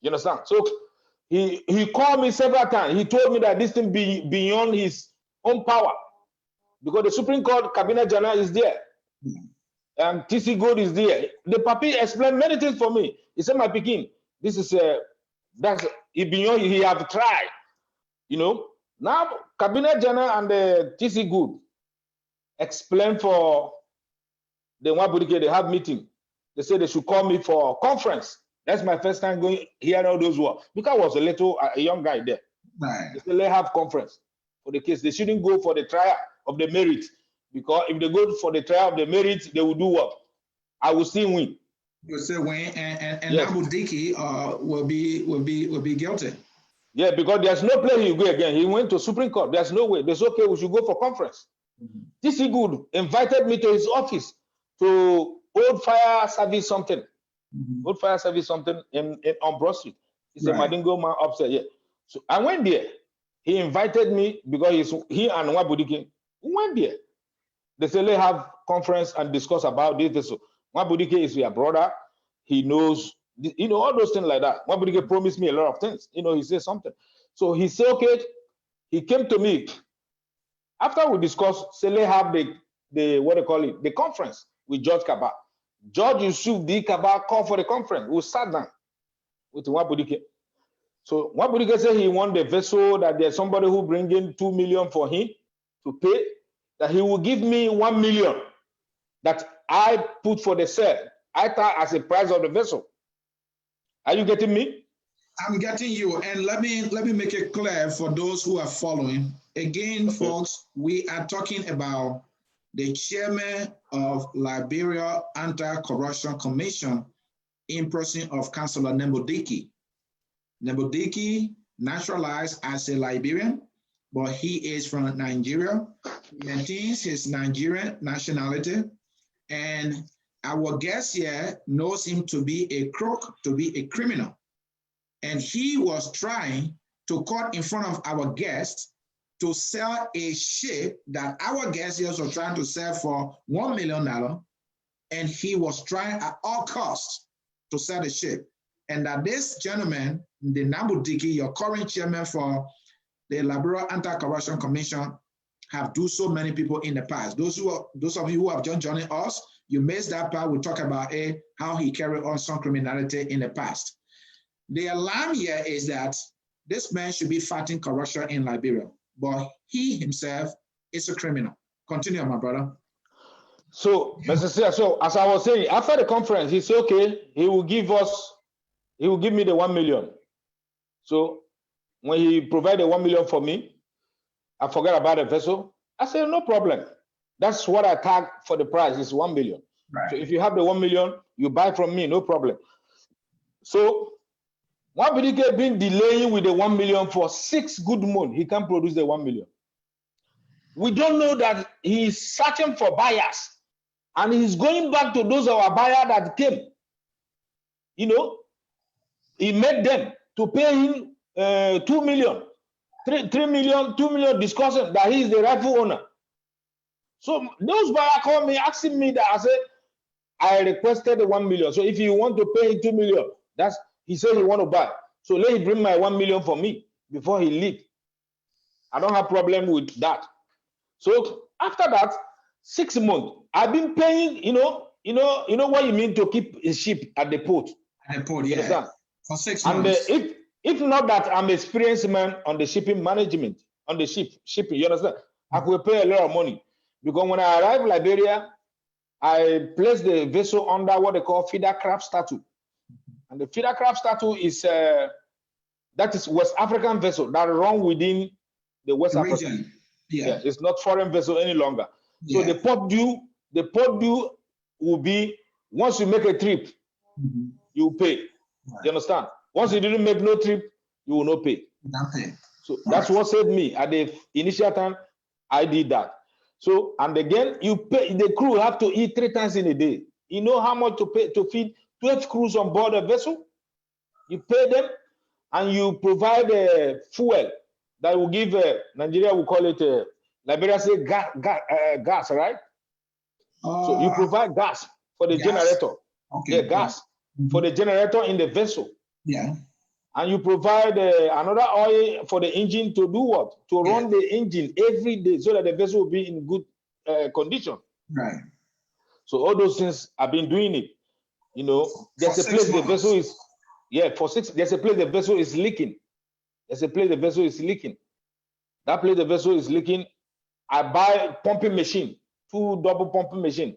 You understand? So he called me several times. He told me that this thing be beyond his own power because the Supreme Court Kabina Jana is there. And TC Gold is there. The papi explained many things for me. He said, my Pekin, this is that's beyond, he have tried. You know, now Kabina Jana and the TC Good explain for the Nwabudike, they have meeting. They said they should call me for a conference. That's my first time going hearing all those words. Because I was a young guy there. Right. They said they have conference for the case. They shouldn't go for the trial of the merit. Because if they go for the trial of the merits, they will do what? I will still win. You will still win, and yes. Nwabudike will be guilty. Yeah, because there's no place he will go again. He went to Supreme Court. There's no way. There's okay. We should go for conference. TC Good invited me to his office to Old Fire Service something. Old Fire Service something on Broad Street. He said, right. Madingo man upstairs. Yeah. So I went there. He invited me because he and Nwabudike went there. They say they have conference and discuss about this. So Nwabudike is your brother. He knows, you know, all those things like that. Nwabudike promised me a lot of things. You know, he said something. So he said, okay, he came to me. After we discussed, say they have the what do you call it, the conference with Judge Kaba. Judge Yusuf D. Kaba called for the conference. We sat down with Nwabudike. So Nwabudike said he won the vessel, that there's somebody who bring in 2 million for him to pay, that he will give me 1 million that I put for the sale. I thought as a price of the vessel. Are you getting me? I'm getting you. And let me make it clear for those who are following. Again, okay, folks, we are talking about the chairman of Liberia Anti-Corruption Commission in person of Councillor Nwabudike. Nwabudike naturalized as a Liberian, but he is from Nigeria. He maintains his Nigerian nationality, and our guest here knows him to be a crook, to be a criminal. And he was trying to cut in front of our guest to sell a ship that our guest here was trying to sell for $1 million. And he was trying at all costs to sell the ship. And that this gentleman, the Nwabudike, your current chairman for the Liberia Anti-Corruption Commission, have do so many people in the past. Those of you who have just joined us, you missed that part. We talk about how he carried on some criminality in the past. The alarm here is that this man should be fighting corruption in Liberia, but he himself is a criminal. Continue, my brother. So, so as I was saying, after the conference, he said, okay, he will give me the 1 million. So when he provided 1 million for me, I forgot about the vessel. I said, no problem. That's what I tag for the price, is 1 million. Right. So if you have the 1 million, you buy from me, no problem. So Nwabudike been delaying with the 1 million for 6 good months. He can't produce the 1 million. We don't know that he's searching for buyers, and he's going back to those our buyers that came. You know, he made them to pay him 2 million, 3 million, 2 million, discussing that he is the rightful owner. So those buyers called me, asking me that. I said, I requested the 1 million. So if you want to pay him 2 million, he said he want to buy. So let him bring my 1 million for me before he leave. I don't have problem with that. So after that, 6 months, I've been paying, you know, you know what you mean to keep a ship at the port. At the port, You yeah. understand? For 6 And months. if not that I'm experienced man on the shipping management, on the shipping, you understand? I could pay a lot of money because when I arrived in Liberia, I placed the vessel under what they call feeder craft statute, and the feeder craft statute is that is West African vessel that run within the West Africa. Yeah, it's not foreign vessel any longer. So the port due will be once you make a trip, you pay. Right. You understand? Once you didn't make no trip, you will not pay. Nothing. So that's what saved me at the initial time. I did that. So and again, you pay. The crew have to eat 3 times in a day. You know how much to pay to feed 12 crews on board a vessel? You pay them, and you provide fuel that will give Nigeria will call it Liberia say gas, right? So you provide gas for the generator. Okay. Yeah, gas for the generator in the vessel. Yeah. And you provide another oil for the engine to do what? To run the engine every day so that the vessel will be in good condition. Right. So all those things I've been doing it. You know, there's a place the vessel is. Yeah, there's a place the vessel is leaking. There's a place the vessel is leaking. That place the vessel is leaking. I buy pumping machine, 2 double pumping machine.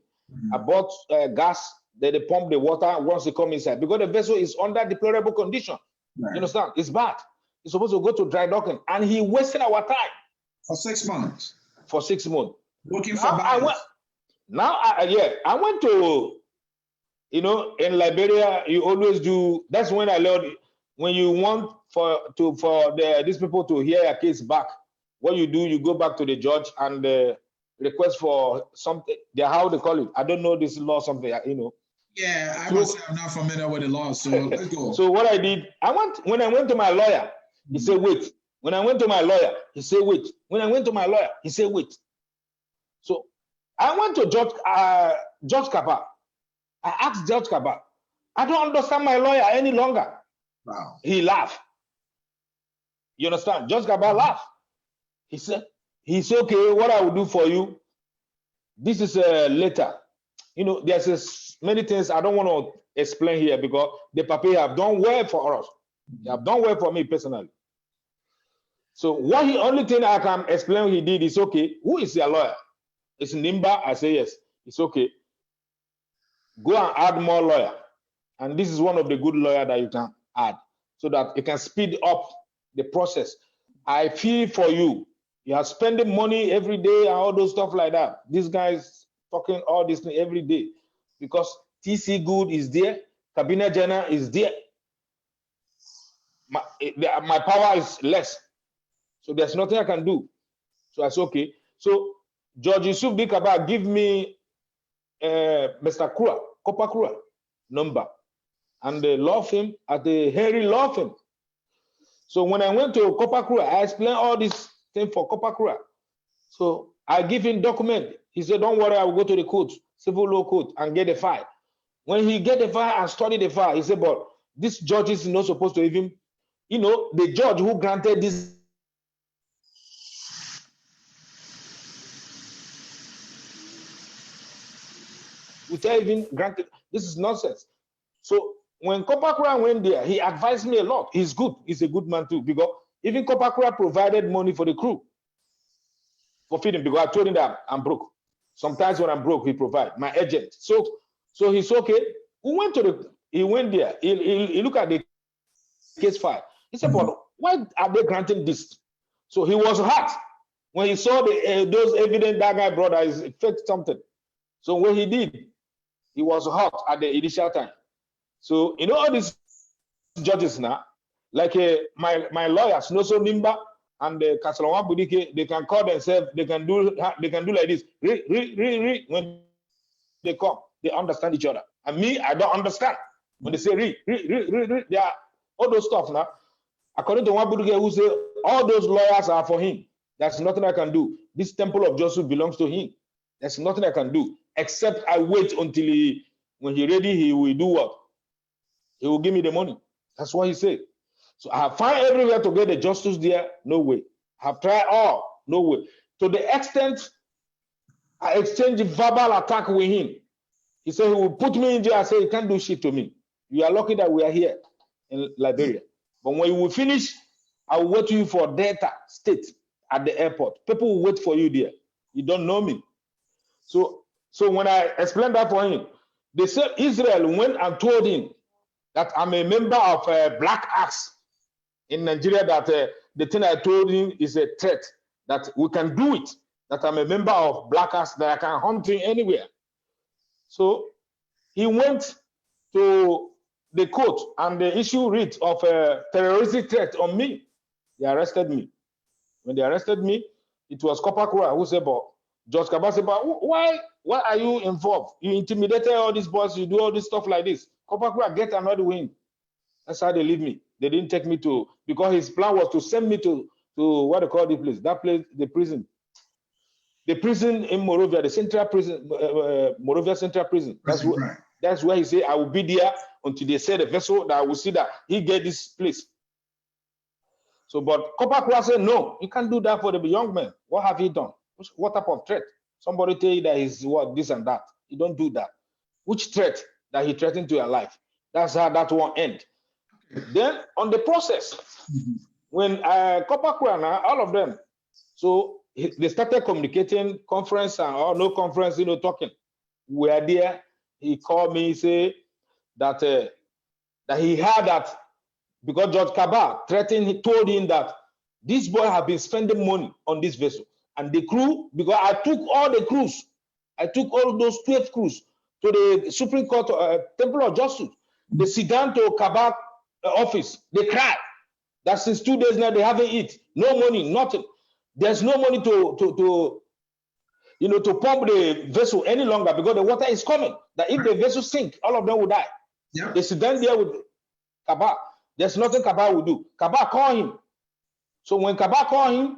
I bought gas. They pump the water once they come inside because the vessel is under deplorable condition. Right. You understand? It's bad. It's supposed to go to dry docking, and he wasted our time for 6 months. For 6 months. Looking for I went to, you know, in Liberia. You always do. That's when I learned when you want for these people to hear a case back. What you do, you go back to the judge and request for something. How they call it? I don't know this law, something, you know. Yeah, I'm not familiar with the law, so let's go. So what I did, when I went to my lawyer, he said, wait. When I went to my lawyer, he said, wait. When I went to my lawyer, he said, wait. So I went to Judge Kapa. I asked Judge Kapa, I don't understand my lawyer any longer. Wow. He laughed. You understand? Judge Kapa laughed. He said, okay, what I will do for you, this is a letter. You know, there's many things I don't want to explain here because the papier have done well for us. They have done well for me personally. So only thing I can explain he did is, okay, who is your lawyer? It's Nimba. I say yes. It's okay. Go and add more lawyer. And this is one of the good lawyer that you can add so that it can speed up the process. I feel for you. You are spending money every day and all those stuff like that. This guy is talking all this thing every day because TC Good is there, Cabinet General is there. My power is less, so there's nothing I can do. So I said, okay. So Judge Yusuf Dikaba give me Mr. Cllr, Copper Cllr number, and the law firm at the Henry law firm. So when I went to Copper Cllr, I explained all this thing for Copper Cllr. So I give him document. He said, don't worry, I will go to the court, civil law court, and get the file. When he get the file and study the file, he said, but this judge is not supposed to even, you know, the judge who granted this without even granted, this is nonsense. So when Copper Cllr went there, he advised me a lot. He's good. He's a good man too, because even Copper Cllr provided money for the crew for feeding, because I told him that I'm broke. Sometimes when I'm broke, he provide my agent. So he's okay. He went there. He looked at the case file. He said, but why are they granting this? So he was hurt when he saw those evidence that guy brought that is fake something. So when he did, he was hurt at the initial time. So you know all these judges now, like my lawyers, Noso Nimba and Nwabudike, they can call themselves, they can do like this. When they come, they understand each other. And me, I don't understand. When they say they are all those stuff now. According to Nwabudike, who say all those lawyers are for him. There's nothing I can do. This temple of justice belongs to him. There's nothing I can do except I wait until when he's ready, he will do what? He will give me the money. That's what he said. So I have tried everywhere to get the justice there. No way. I have tried all. No way. To the extent I exchanged verbal attack with him. He said he will put me in jail. I said, you can't do shit to me. You are lucky that we are here in Liberia. But when you will finish, I will wait for you for Delta State at the airport. People will wait for you there. You don't know me. So when I explained that for him, they said Israel went and told him that I'm a member of Black Axe in Nigeria, that the thing I told him is a threat, that we can do it, that I'm a member of Black Axe, that I can hunt him anywhere. So he went to the court and they issued writ of a terroristic threat on me. They arrested me. When they arrested me, it was Kopakura who said, but Judge Kaba said, but why are you involved? You intimidated all these boys, you do all this stuff like this. Kopakura, get another win. That's how they leave me. They didn't take me to, because his plan was to send me to what they call the place, that place, the prison. The prison in Morovia, the central prison, Morovia Central Prison. That's where he said, I will be there until they sell the vessel, that I will see that he get this place. So, but Kopakura said, no, you can't do that for the young man. What have he done? What type of threat? Somebody tell you that he's what, this and that. You don't do that. Which threat that he threatened to your life? That's how that one end. Then on the process, when Kopakura now, all of them, so they started communicating, conference or no conference, talking. We are there. He called me, say that that he heard that because Judge Kaba threatened, he told him that this boy have been spending money on this vessel. And the crew, because I took all the crews, I took all those 12 crews to the Supreme Court, Temple of Justice. They sit down to Kaba office. They cry that since 2 days now they haven't eaten. No money, nothing. There's no money to pump the vessel any longer because the water is coming. That if the vessel sink, all of them will die. Yeah. They sit down there with Kaba. There's nothing Kaba will do. Kaba call him. So when Kaba call him,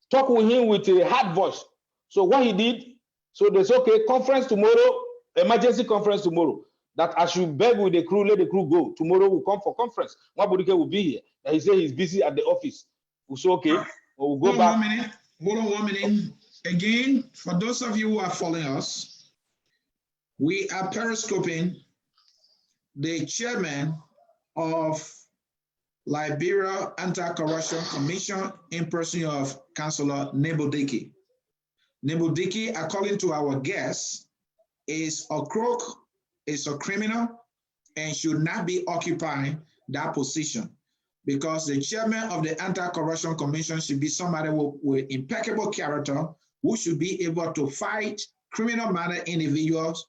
talk with him with a hard voice. So what he did, so they said, okay, conference tomorrow, emergency conference tomorrow. That I should beg with the crew, let the crew go. Tomorrow we'll come for conference. Nwabudike will be here. And he said he's busy at the office. We say, okay, we'll go back. Hold on 1 minute. Again, for those of you who are following us, we are periscoping the chairman of Liberia Anti-Corruption Commission in person of Councillor Nwabudike. Nwabudike, according to our guests, is a crook, is a criminal, and should not be occupying that position, because the chairman of the Anti-Corruption Commission should be somebody with impeccable character who should be able to fight criminal-minded individuals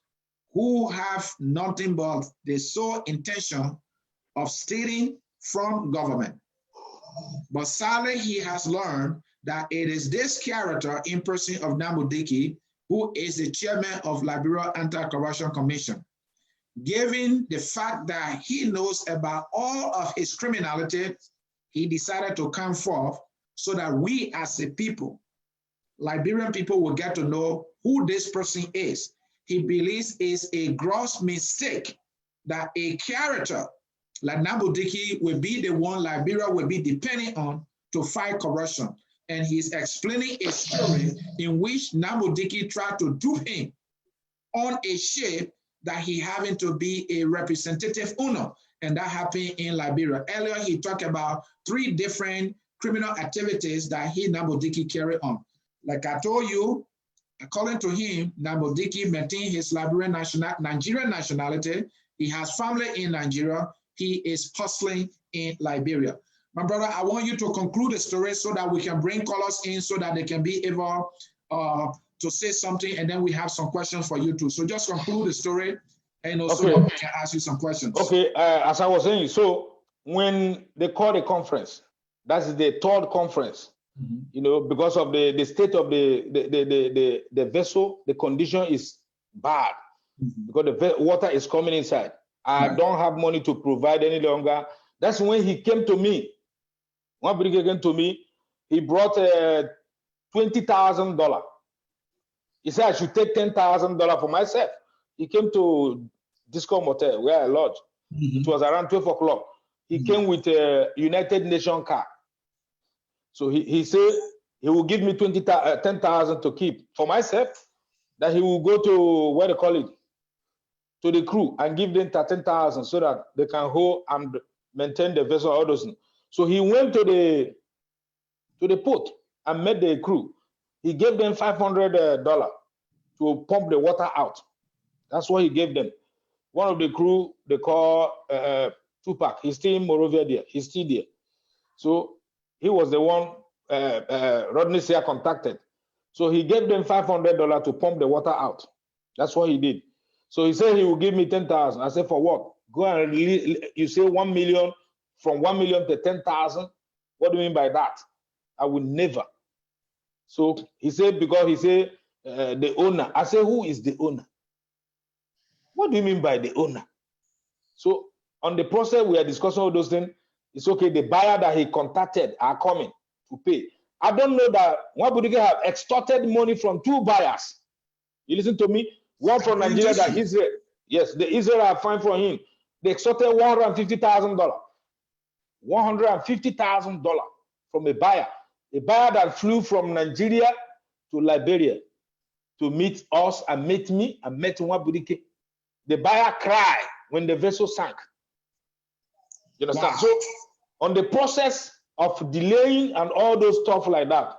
who have nothing but the sole intention of stealing from government. But sadly, he has learned that it is this character in person of Nwabudike who is the chairman of Liberia Anti-Corruption Commission. Given the fact that he knows about all of his criminality, he decided to come forth so that we as a people, Liberian people, will get to know who this person is. He believes it's a gross mistake that a character like Nwabudike will be the one Liberia will be depending on to fight corruption. And he's explaining a story in which Nwabudike tried to dupe him on a ship that he having to be a representative owner, and that happened in Liberia. Earlier, he talked about 3 different criminal activities that he, Nwabudike, carried on. Like I told you, according to him, Nwabudike maintained his Nigerian nationality. He has family in Nigeria. He is hustling in Liberia. My brother, I want you to conclude the story so that we can bring callers in so that they can be able to say something, and then we have some questions for you too. So just conclude the story, and also we can ask you some questions. Okay, as I was saying, so when they call the conference, that's the 3rd conference, because of the state of the vessel, the condition is bad, because the water is coming inside. I don't have money to provide any longer. That's when he came to me. Nwabudike came to me. He brought $20,000. He said I should take $10,000 for myself. He came to Disco Motel where I lodged. It was around 12 o'clock. He came with a United Nations car. So he said he will give me $10,000 to keep for myself. That he will go to, what they call it, to the crew and give them 13,000 so that they can hold and maintain the vessel, all those things. So he went to the port and met the crew. He gave them $500 to pump the water out. That's what he gave them. One of the crew, they call Tupac. He's still in Morovia there. He's still there. So he was the one Rodney Sear contacted. So he gave them $500 to pump the water out. That's what he did. So he said he will give me 10,000. I said, for what? Go and release, you say 1 million, from 1 million to 10,000. What do you mean by that? I would never. So he said, because he said the owner. I said, who is the owner? What do you mean by the owner? So on the process, we are discussing all those things. It's okay. The buyer that he contacted are coming to pay. I don't know that Nwabudike have extorted money from 2 buyers. You listen to me? One from Nigeria, that Israel. Yes, the Israel are fine for him. They extorted $150,000. $150,000 from a buyer that flew from Nigeria to Liberia to meet us and meet me and met Nwabudike. The buyer cried when the vessel sank. You understand? Wow. So on the process of delaying and all those stuff like that,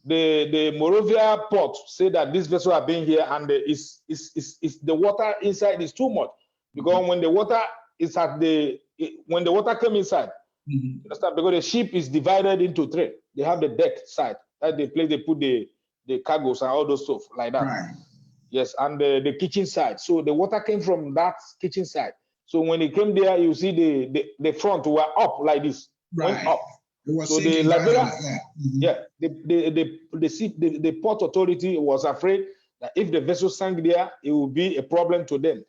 the Morovia port said that this vessel have been here and the water inside is too much, because when the water is when the water came inside, you understand, because the ship is divided into 3. They have the deck side, that's the place they put the cargoes and all those stuff like that. Right. Yes, and the kitchen side. So the water came from that kitchen side. So when it came there, you see the front were up like this, went up. So the Liberia, the port authority was afraid that if the vessel sank there, it would be a problem to them.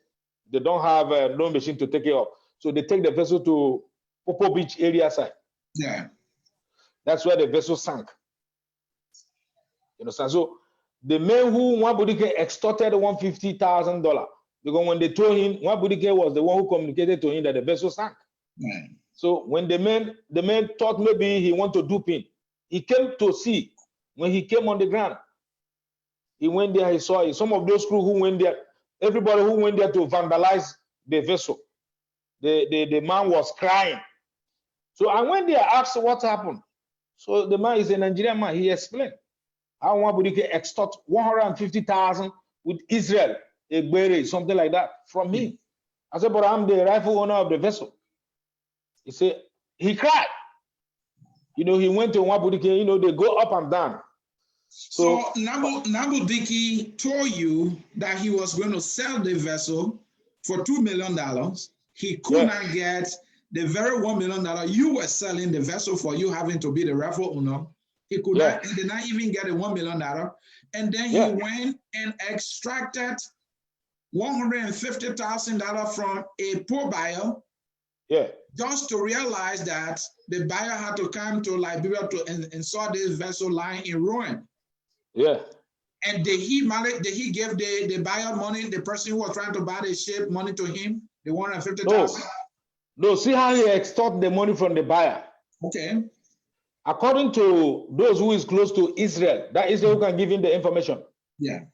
They don't have no machine to take it up. So they take the vessel to Popo Beach area side. Yeah. That's where the vessel sank. You understand? So the man who Nwabudike extorted $150,000, because when they told him, Nwabudike was the one who communicated to him that the vessel sank. Yeah. So when the man thought maybe he want to dupe him, he came to see. When he came on the ground, he went there, he saw it. Some of those crew who went there, everybody who went there to vandalize the vessel, the man was crying. So I went there, asked what happened. So the man is a Nigerian man. He explained how Nwabudike extort 150,000 with Israel, something like that, from him. I said, but I'm the rightful owner of the vessel. He said, he cried. You know, he went to Nwabudike, you know, they go up and down. So Nwabudike told you that he was going to sell the vessel for $2 million. He could not get the very $1 million you were selling the vessel for, you having to be the rightful owner. He could not, he did not even get a $1 million. And then he went and extracted $150,000 from a poor buyer. Yeah. Just to realize that the buyer had to come to Liberia and saw this vessel lying in ruin. Yeah. And did he give the buyer money, the person who was trying to buy the ship, money to him, the $150,000? No, see how he extort the money from the buyer. Okay. According to those who is close to Israel, that Israel who can give him the information. Yeah.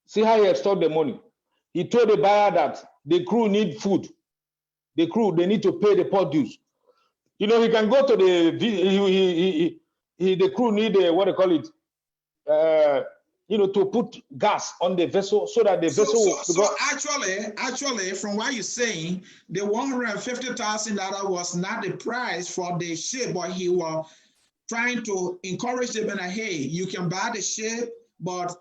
See how he extort the money. He told the buyer that the crew need food. The crew, they need to pay the port dues. You know, he can go to the crew need what they call it, you know, to put gas on the vessel so that the vessel will. So actually, from what you're saying, the $150,000 was not the price for the ship, but he was trying to encourage them and hey, you can buy the ship, but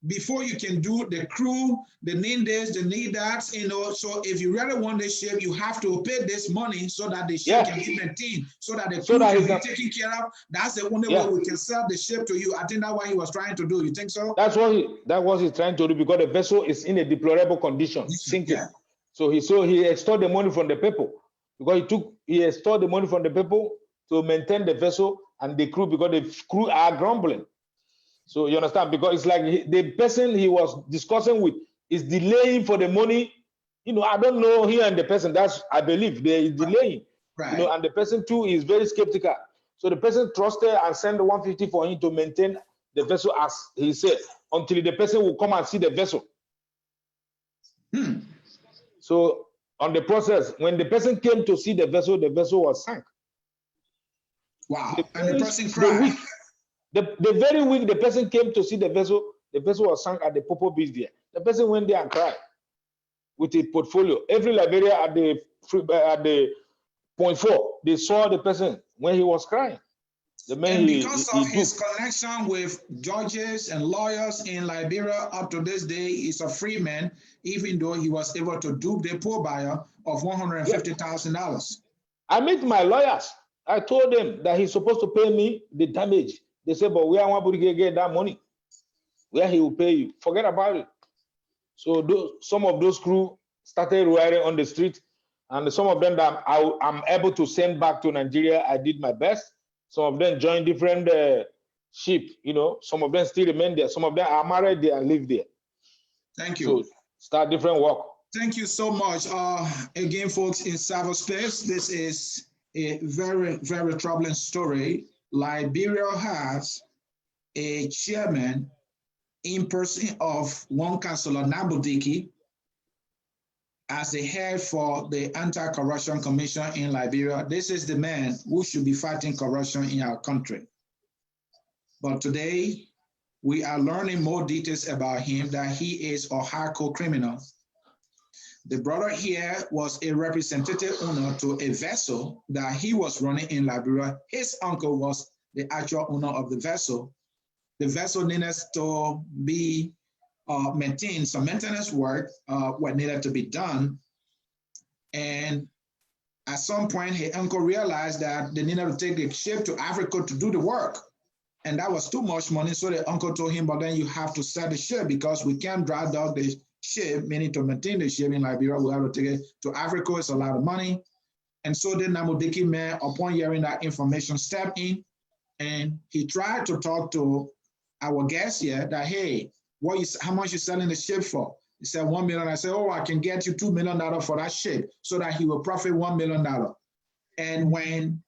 before you can do the crew, the need this, the need that, you know, so if you really want the ship, you have to pay this money so that the ship can be maintained, so that the crew can be taken care of. That's the only way we can sell the ship to you. I think that's what he was trying to do. You think so? That's what he's trying to do, because the vessel is in a deplorable condition, sinking. Yeah. So he extorted the money from the people, because he extorted the money from the people to maintain the vessel and the crew, because the crew are grumbling. So you understand, because it's like the person he was discussing with is delaying for the money. You know, I don't know he and the person, that's, I believe they is delaying. Right. You know, and the person too is very skeptical. So the person trusted and sent the 150 for him to maintain the vessel, as he said, until the person will come and see the vessel. So on the process, when the person came to see the vessel was sunk. Wow. And the person cried. The very week the person came to see the vessel was sunk at the Popo Beach there. The person went there and cried with a portfolio. Every Liberia at the point 4, they saw the person when he was crying. And because of his connection with judges and lawyers in Liberia up to this day, he's a free man, even though he was able to dupe the poor buyer of $150,000. I met my lawyers. I told them that he's supposed to pay me the damage. They said, but where Nwabudike get that money? Where he will pay you? Forget about it. So some of those crew started riding on the street, and some of them that I'm able to send back to Nigeria, I did my best. Some of them joined different ship, you know. Some of them still remain there. Some of them are married there and live there. Thank you. So start different work. Thank you so much. Again, folks, in cyberspace, this is a very, very troubling story. Liberia has a chairman in person of one councillor, Nwabudike, as the head for the Anti-Corruption Commission in Liberia. This is the man who should be fighting corruption in our country. But today, we are learning more details about him, that he is a hardcore criminal. The brother here was a representative owner to a vessel that he was running in Liberia. His uncle was the actual owner of the vessel. The vessel needed to be maintained. Some maintenance work what needed to be done. And at some point, his uncle realized that they needed to take the ship to Africa to do the work. And that was too much money. So the uncle told him, but then you have to sell the ship because we can't dry dock the ship, meaning to maintain the ship in Liberia. We have to take it to Africa. It's a lot of money. And so the Nwabudike man, upon hearing that information, stepped in and he tried to talk to our guest here that, hey, how much you selling the ship for? He said $1 million. I said, oh, I can get you $2 million for that ship so that he will profit $1 million. And when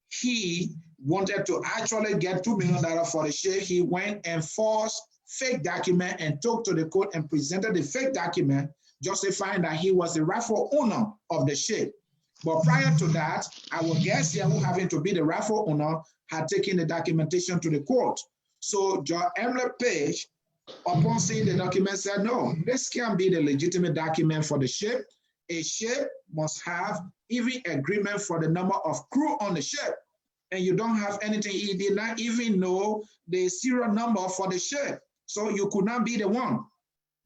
he wanted to actually get $2 million for the ship, he went and forged fake document and took to the court and presented the fake document, justifying that he was the rightful owner of the ship. But prior to that, our guest here, who happened to be the rightful owner, had taken the documentation to the court. So Judge Emily Page, upon seeing the document, said, no, this can't be the legitimate document for the ship. A ship must have even agreement for the number of crew on the ship. And you don't have anything. He did not even know the serial number for the ship. So you could not be the one.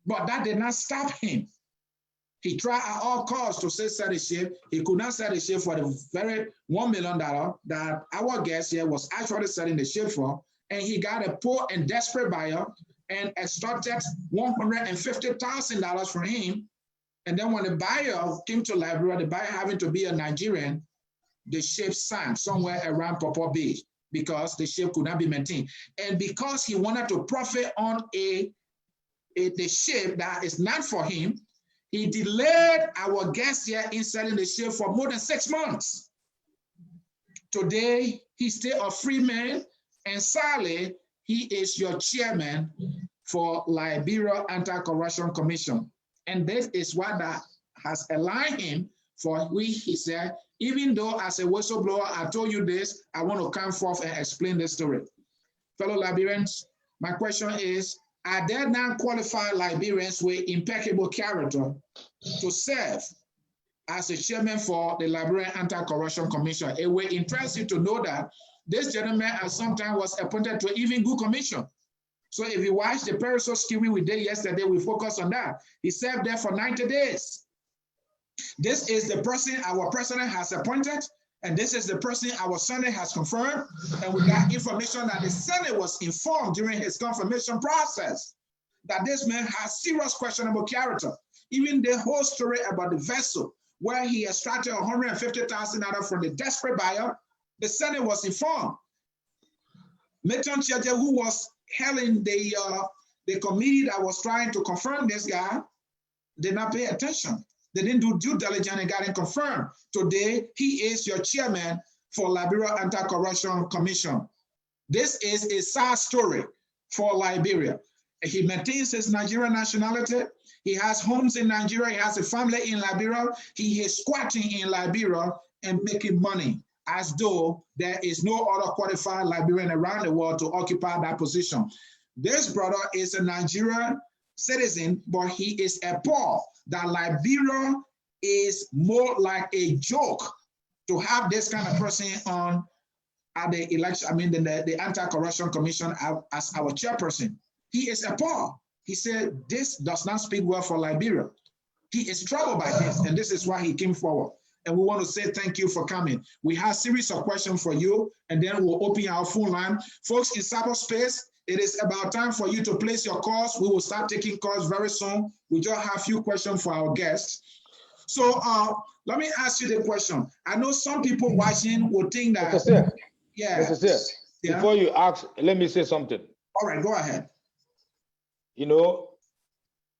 But that did not stop him. He tried at all costs to sell the ship. He could not sell the ship for the very $1 million that our guest here was actually selling the ship for. And he got a poor and desperate buyer and extorted $150,000 from him. And then when the buyer came to Liberia, the buyer having to be a Nigerian, the ship sank somewhere around Popo Beach because the ship could not be maintained. And because he wanted to profit on the ship that is not for him, he delayed our guest here in selling the ship for more than 6 months. Today, he's still a free man, and sadly, he is your chairman for Liberia Anti-Corruption Commission. And this is what that has aligned him for which he said, even though as a whistleblower, I told you this, I want to come forth and explain this story. Fellow Liberians, my question is, are there non-qualified Liberians with impeccable character to serve as a chairman for the Liberian Anti-Corruption Commission? It will interest you to know that this gentleman at some time was appointed to even good commission. So if you watch the periscoping we did yesterday, we focused on that. He served there for 90 days. This is the person our president has appointed, and this is the person our Senate has confirmed. And we got information that the Senate was informed during his confirmation process that this man has serious questionable character. Even the whole story about the vessel where he extracted $150,000 from the desperate buyer, the Senate was informed. Meton Cheche, who was heading the committee that was trying to confirm this guy, did not pay attention. They didn't do due diligence and got it confirmed. Today, he is your chairman for Liberia Anti-Corruption Commission. This is a sad story for Liberia. He maintains his Nigerian nationality. He has homes in Nigeria. He has a family in Liberia. He is squatting in Liberia and making money as though there is no other qualified Liberian around the world to occupy that position. This brother is a Nigerian citizen, but he is a poor. That Liberia is more like a joke to have this kind of person on at the election, the Anti-Corruption Commission as our chairperson. He is a poor. He said, this does not speak well for Liberia. He is troubled by this, and this is why he came forward. And we want to say thank you for coming. We have a series of questions for you, and then we'll open our phone line. Folks in cyberspace, it is about time for you to place your calls. We will start taking calls very soon. We just have a few questions for our guests. So let me ask you the question. I know some people watching will think that... Yeah. Before you ask, let me say something. All right, go ahead. You know,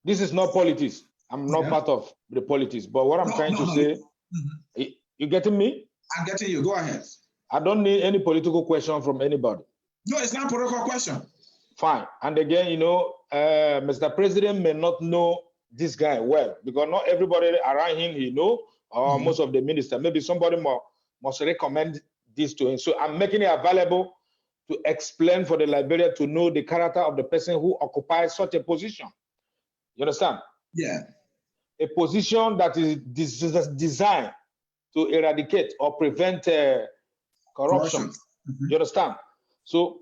this is not politics. I'm not part of the politics, but what I'm trying to say, you getting me? I'm getting you. Go ahead. I don't need any political question from anybody. No, it's not a political question. Fine. And again, you know, Mr. President may not know this guy well, because not everybody around him he know, or most of the ministers. Maybe somebody must recommend this to him. So I'm making it available to explain for the Liberia to know the character of the person who occupies such a position. You understand? Yeah. A position that is designed to eradicate or prevent corruption. You understand? So,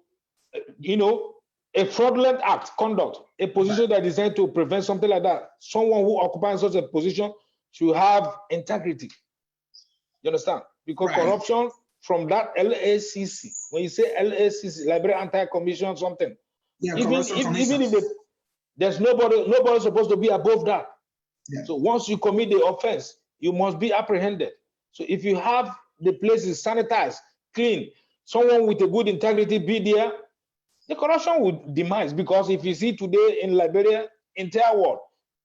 you know, a fraudulent act, conduct, a position that is designed to prevent something like that. Someone who occupies such a position should have integrity. You understand? Because corruption from that LACC, when you say LACC, Liberia Anti-Commission something, even if there's nobody supposed to be above that. Yeah. So once you commit the offense, you must be apprehended. So if you have the places sanitized, clean, someone with a good integrity be there, the corruption would demise. Because if you see today in Liberia, entire world,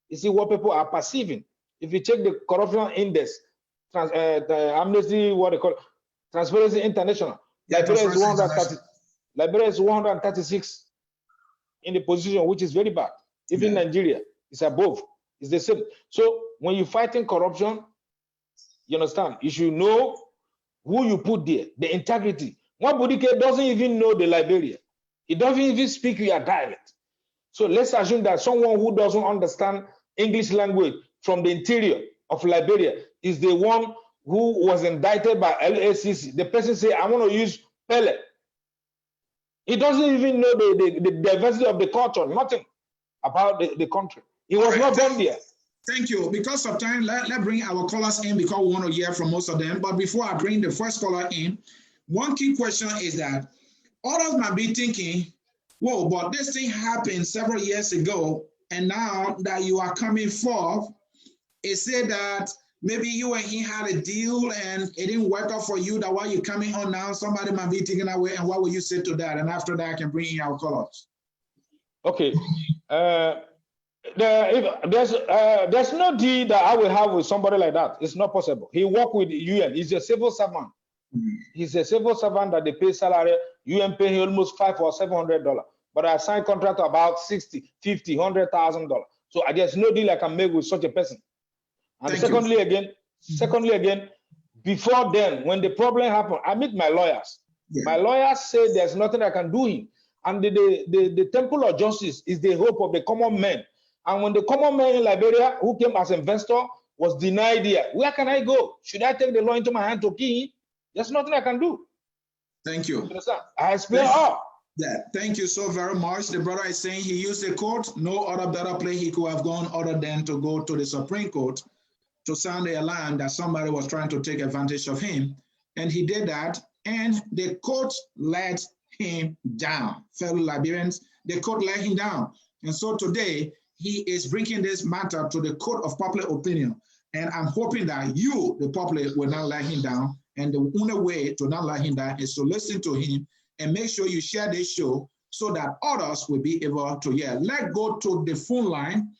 you see what people are perceiving. If you check the corruption index, the Amnesty, what they call it, Transparency International, Liberia is 136 in the position, which is very bad. Even Nigeria is above. It's the same. So when you're fighting corruption, you understand, you should know who you put there, the integrity. Nwabudike doesn't even know the Liberia. He doesn't even speak your dialect. So let's assume that someone who doesn't understand English language from the interior of Liberia is the one who was indicted by LACC. The person say, I want to use Pele. He doesn't even know the diversity of the culture, nothing about the country. He was not born there. Thank you. Because of time, let's bring our callers in because we want to hear from most of them. But before I bring the first caller in, one key question is that others might be thinking, whoa, but this thing happened several years ago, and now that you are coming forth, it said that maybe you and he had a deal and it didn't work out for you, that while you're coming on now, somebody might be taken away, and what will you say to that? And after that, I can bring in our callers. Okay. There's no deal that I will have with somebody like that. It's not possible. He worked with UN. He's a civil servant. He's a civil servant that they pay salary. UN pay him almost $500 or $700. But I signed contract about $60,000, $50,000, $100,000. So there's no deal I can make with such a person. And secondly again, before then, when the problem happened, I meet my lawyers. My lawyers say there's nothing I can do him. And the temple of justice is the hope of the common man. And when the common man in Liberia, who came as investor, was denied here, where can I go? Should I take the law into my hand to kill him? There's nothing I can do. Thank you. I explain all. Yeah, thank you so very much. The brother is saying he used the court. No other better place he could have gone other than to go to the Supreme Court to sound the alarm that somebody was trying to take advantage of him. And he did that, and the court let him down. Fellow Liberians, the court let him down. And so today, he is bringing this matter to the court of public opinion. And I'm hoping that you, the public, will not let him down. And the only way to not let him down is to listen to him and make sure you share this show so that others will be able to hear. Let's go to the phone line.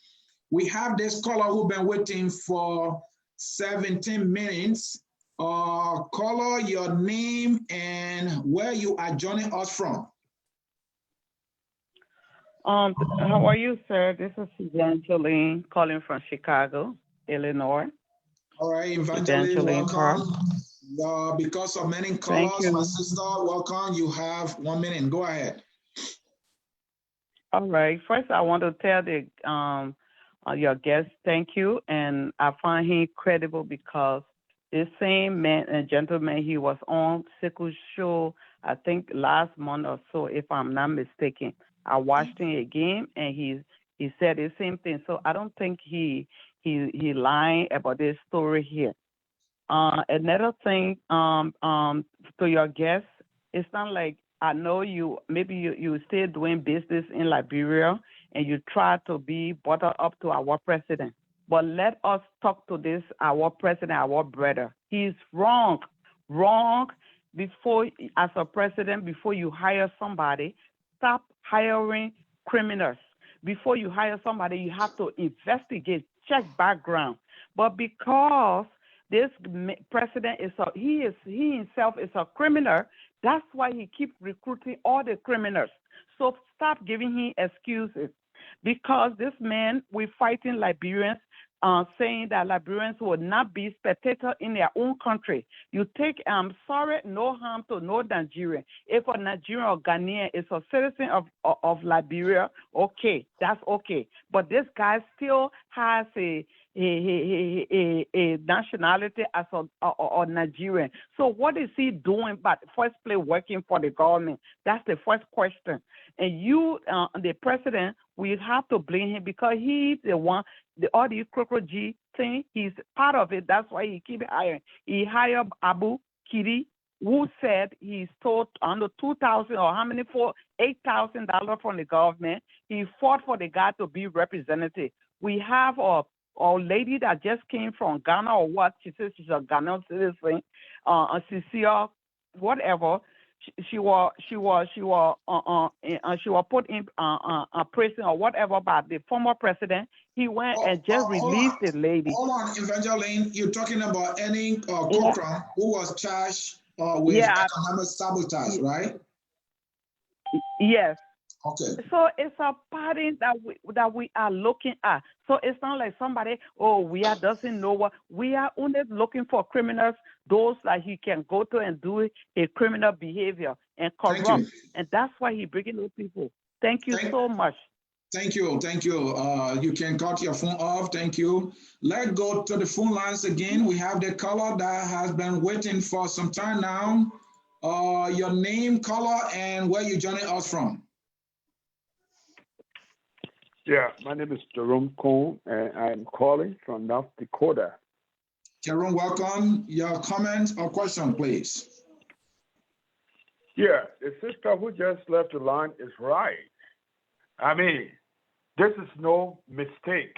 We have this caller who's been waiting for 17 minutes. Caller, your name and where you are joining us from. How are you, sir? This is Evangeline calling from Chicago, Illinois. All right, Evangeline, welcome. Because of many callers, my sister, welcome. You have 1 minute. Go ahead. All right. First, I want to tell your guest thank you, and I find him credible because this same man and gentleman, he was on Sickle Show, I think last month or so, if I'm not mistaken. I watched him again, and he said the same thing. So I don't think he lying about this story here. Another thing, to your guest, it's not like I know you. Maybe you still doing business in Liberia, and you try to be buttered up to our president. But let us talk to this our president, our brother. He's wrong. Before, as a president, before you hire somebody, stop hiring criminals. Before you hire somebody, you have to investigate, check background. But because this president he himself is a criminal, that's why he keeps recruiting all the criminals. So stop giving him excuses. Because this man, we're fighting Liberians, saying that Liberians will not be spectators in their own country. You take, sorry, no harm to no Nigerian. If a Nigerian or Ghanaian is a citizen of Liberia, okay, that's okay. But this guy still has a nationality as a Nigerian. So what is he doing but first place working for the government? That's the first question. And you, the president, we have to blame him because he's the one, all the crocodile thing, he's part of it. That's why he keep hiring. He hired Abu Kiri, who said he stole under $2,000 or how many for $8,000 from the government. He fought for the guy to be representative. We have a lady that just came from Ghana or what? She says she's a Ghanaian citizen, Cecile, whatever. She was put in prison or whatever by the former president. He went and just released the lady. Hold on, Evangeline. You're talking about any Cllr who was charged with economic sabotage, right? Yes. Okay. So it's a pattern that we are looking at. So it's not like somebody, doesn't know what we are only looking for criminals, those that he can go to and do a criminal behavior and corrupt. And that's why he bringing those people. Thank you so much. Thank you. You can cut your phone off. Thank you. Let's go to the phone lines again. We have the caller that has been waiting for some time now. Your name, caller, and where you joining us from? Yeah, my name is Jerome Cone, and I'm calling from North Dakota. Jerome, welcome. Your comment or question, please. Yeah, the sister who just left the line is right. I mean, this is no mistake.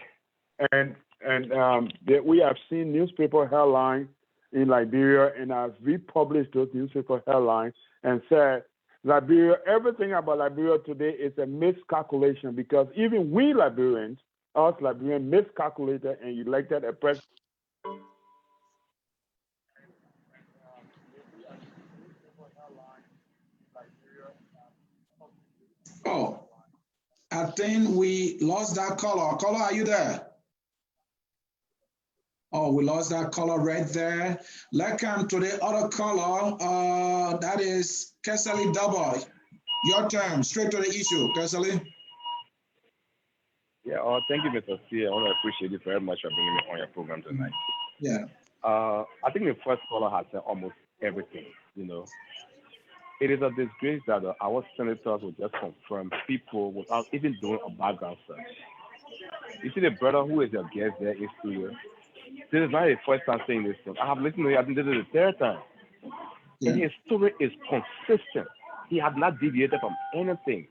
And we have seen newspaper headlines in Liberia, and I've republished those newspaper headlines and said, Liberia, everything about Liberia today is a miscalculation because even we Liberians, us Liberians, miscalculated and elected a president. Oh, I think we lost that caller. Caller, are you there? Oh, we lost that caller right there. Let's come to the other caller. That is Kesali Double. Your turn. Straight to the issue, Kesali. Yeah. Thank you, Mr. C. I want to appreciate you very much for bringing me on your program tonight. Yeah. I think the first caller has said almost everything. You know, it is a disgrace that our senators will just confirm people without even doing a background search. You see, the brother who is your guest there is here. This is not the first time saying this thing. I have listened to it. I think this is the third time. Yeah. And his story is consistent. He has not deviated from anything.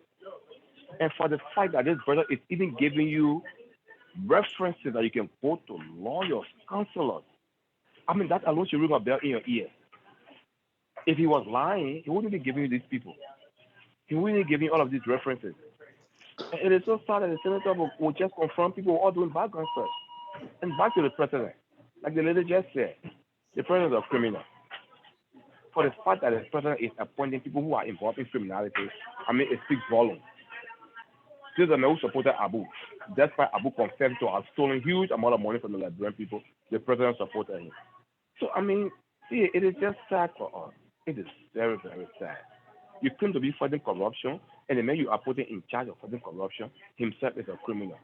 And for the fact that this brother is even giving you references that you can go to lawyers, counselors, I mean, that alone should ring a bell in your ear. If he was lying, he wouldn't be giving you these people. He wouldn't be giving you all of these references. And it is so sad that the senator will just confront people all doing background search. And back to the president, like the lady just said, the president is a criminal. For the fact that the president is appointing people who are involved in criminality, I mean, it speaks volumes. This is a man who supported Abu. Despite Abu confessed to have stolen huge amount of money from the Liberian people, the president supported him. So, I mean, see, it is just sad for us. It is very, very sad. You claim to be fighting corruption, and the man you are putting in charge of fighting corruption himself is a criminal.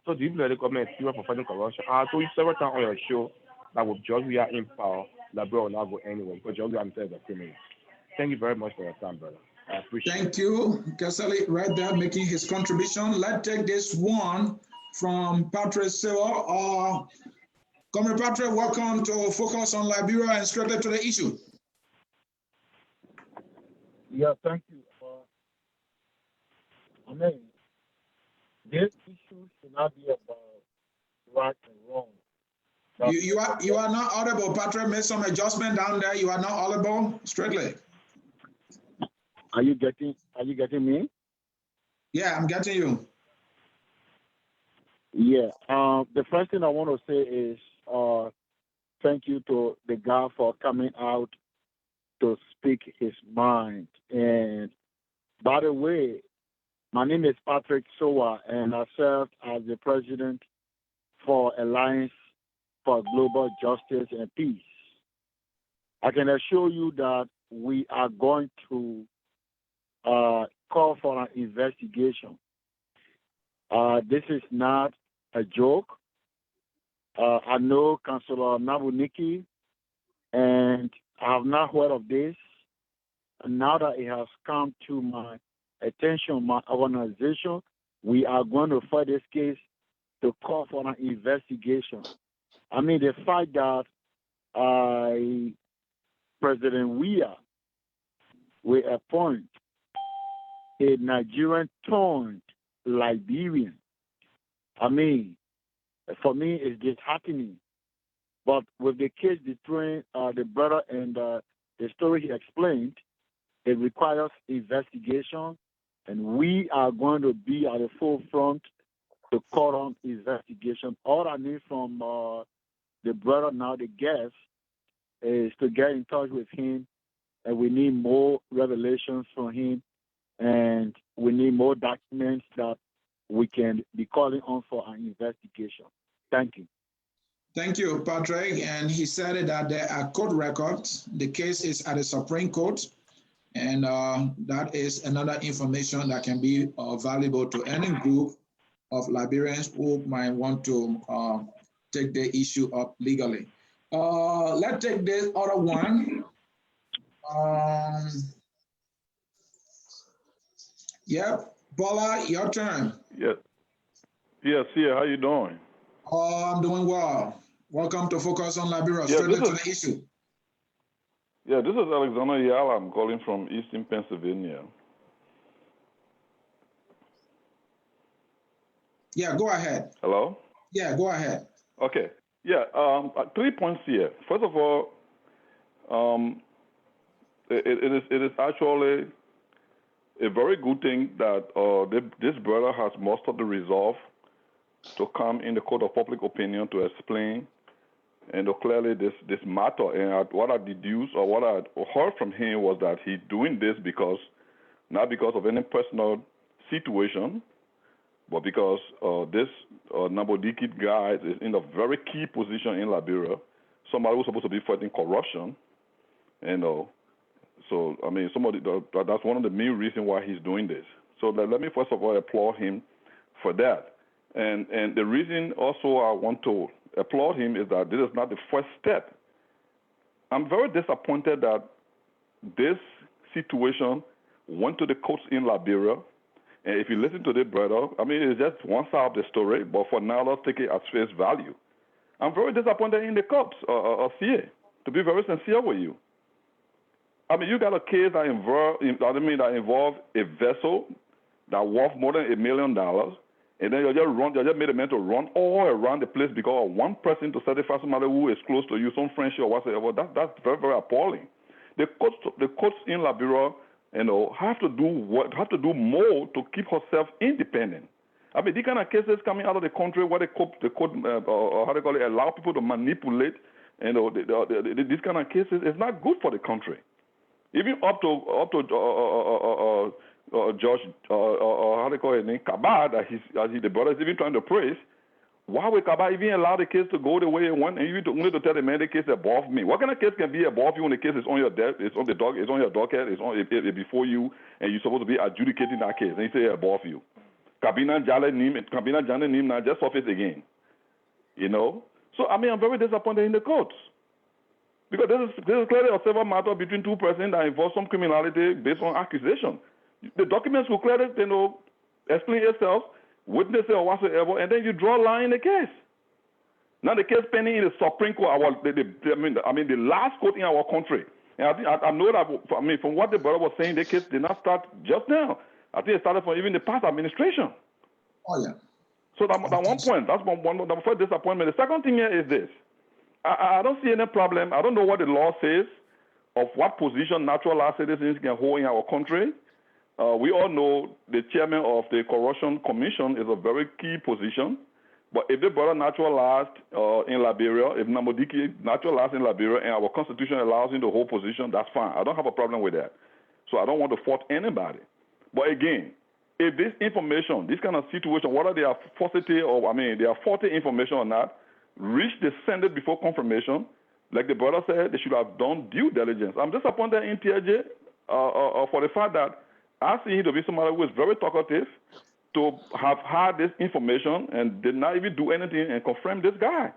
So do you believe the government is serious for fighting corruption? I told you several times on your show that with George we are in power, Liberia will not go anywhere because George himself is a criminal. Thank you very much for your time, brother. I appreciate it. Thank you, Kasali, right there, making his contribution. Let's take this one from Patrick Sewa. Comrade Patrick, welcome to Focus on Liberia and straight to the issue. Yeah, thank you. I mean, this issue should not be about right and wrong. You are not audible, Patrick. Make some adjustment down there. You are not audible. Straightly. Are you getting me? Yeah, I'm getting you. Yeah. The first thing I want to say is thank you to the guy for coming out to speak his mind. And by the way, my name is Patrick Sowa, and I served as the president for Alliance for Global Justice and Peace. I can assure you that we are going to call for an investigation. This is not a joke. I know Councillor Nwabudike, and I have not heard of this. And now that it has come to my attention, my organization, we are going to fight this case to call for an investigation. I mean, the fact that President Weah will appoint a Nigerian turned Liberian, I mean, for me, it's disheartening. But with the case between the brother and the story he explained, it requires investigation, and we are going to be at the forefront to call on investigation. All I need from the brother, now the guest, is to get in touch with him, and we need more revelations from him, and we need more documents that we can be calling on for an investigation. Thank you. Thank you, Patrick. And he said that there are court records. The case is at the Supreme Court, and that is another information that can be valuable to any group of Liberians who might want to take the issue up legally. Let's take this other one. Yep, Paula, your turn. Yes, yeah, how you doing? I'm doing well. Welcome to Focus on Liberia, straight to the issue. Yeah, this is Alexander Yala. I'm calling from Eastern Pennsylvania. Yeah, go ahead. Hello? Yeah, go ahead. Okay. Yeah, 3 points here. First of all, it is actually a very good thing that this brother has mustered the resolve to come in the court of public opinion to explain and clearly this matter. And what I deduced or what I heard from him was that he's doing this not because of any personal situation, but because this Nwabudike guy is in a very key position in Liberia, somebody who's supposed to be fighting corruption, so I mean, that's one of the main reasons why he's doing this. So let me first of all applaud him for that. And the reason also I want to applaud him is that this is not the first step. I'm very disappointed that this situation went to the courts in Liberia. And if you listen to the brother, I mean, it's just one side of the story, but for now, let's take it as face value. I'm very disappointed in the courts, CA, to be very sincere with you. I mean, you got a case that involved a vessel that worth more than $1 million, and then you just made a man to run all around the place because of one person to satisfy somebody who is close to you, some friendship or whatsoever. That's very, very appalling. The courts in Liberia, have to do more to keep herself independent. I mean, these kind of cases coming out of the country where the court allow people to manipulate, these kind of cases is not good for the country. Even up to Judge, how they call his name, Kaba, that the brother is even trying to praise. Why would Kaba even allow the case to go the way it went, and you only to tell the man the case above me? What kind of case can be above you when the case is on your desk, it's on your docket, it's before you, and you're supposed to be adjudicating that case, and you say above you? Kabina Jale Nim now just surface again. You know? So I mean, I'm very disappointed in the courts. Because this is clearly a civil matter between two persons that involves some criminality based on accusation. The documents will clearly, explain itself, witness it or whatsoever, and then you draw a line in the case. Now the case pending in the Supreme Court, the last court in our country. And I know that, from what the brother was saying, the case did not start just now. I think it started from even the past administration. Oh yeah. So that one point, that's the first disappointment. The second thing here is this. I don't see any problem. I don't know what the law says of what position natural law citizens can hold in our country. We all know the chairman of the Corruption Commission is a very key position. But if the brother naturalized in Liberia, if Nwabudike naturalized in Liberia, and our constitution allows him to hold position, that's fine. I don't have a problem with that. So I don't want to fault anybody. But again, if this information, this kind of situation, whether they are falsity or they are faulty information or not, reach the Senate before confirmation, like the brother said, they should have done due diligence. I'm disappointed in TJ for the fact that I see him to be somebody who is very talkative, to have had this information and did not even do anything and confirm this guy.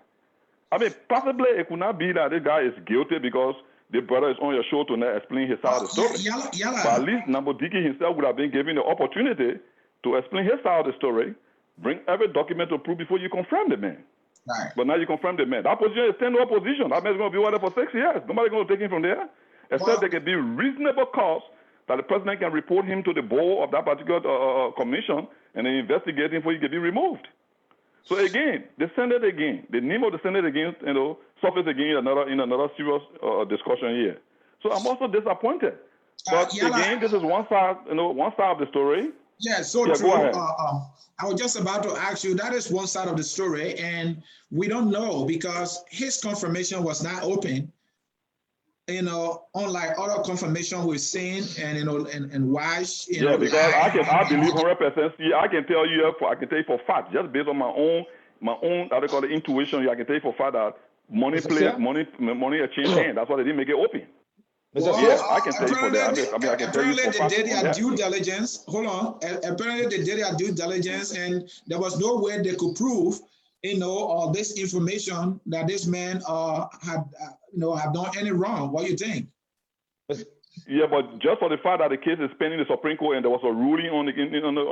Possibly it could not be that this guy is guilty because the brother is on your show to not explain his side of the story. But at least Nwabudike himself would have been given the opportunity to explain his side of the story, bring every document to prove before you confirm the man. Right. But now you confirm the man. That position is tenure position. That man's going to be there for 6 years. Nobody's going to take him from there. Except there can be reasonable cause that the president can report him to the board of that particular commission and then investigate him before he can be removed. So again, the Senate again, the name of the Senate again, surface again in another serious discussion here. So I'm also disappointed. But again, this is one side, one side of the story. Yeah, so true. I was just about to ask you, that is one side of the story, and we don't know because his confirmation was not open. Unlike other confirmation we've seen, and Wash. Yeah, because I believe 100%. See, I can tell you for fact, just based on my own, how they call it, intuition. I can tell you for fact that money exchange hand. That's why they didn't make it open. I can tell you for that. I can tell you for fact. Apparently, they did their due diligence. Hold on. Apparently, they did their due diligence, and there was no way they could prove, this information that this man had done any wrong. What do you think? Yeah, but just for the fact that the case is pending the Supreme Court and there was a ruling on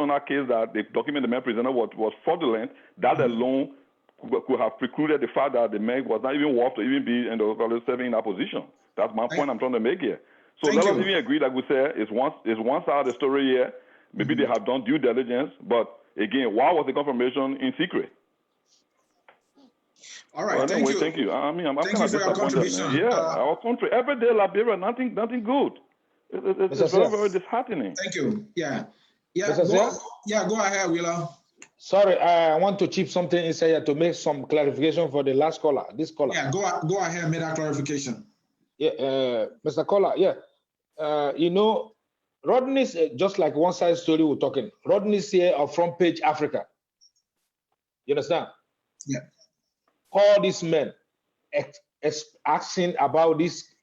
that case that the document the man presented was fraudulent, that alone could have precluded the fact that the man was not even worth to even be serving in that position. That's my point I'm trying to make here. So let us even agree, like we said, it's one side of the story here. Maybe they have done due diligence, but again, why was the confirmation in secret? All right, thank you. Thank you. I'm thank kind of you for your contribution. Yeah, our country, every day, Liberia, nothing good. It's very, very disheartening. Thank you. Yeah. Go ahead, Wheeler. Sorry, I want to chip something inside here to make some clarification for the last caller. This caller. Yeah, go ahead and make that clarification. Yeah, Mr. Caller. Yeah, Rodney's just like one side story we're talking. Rodney's here of Front Page Africa. You understand? Yeah. All these men asking about this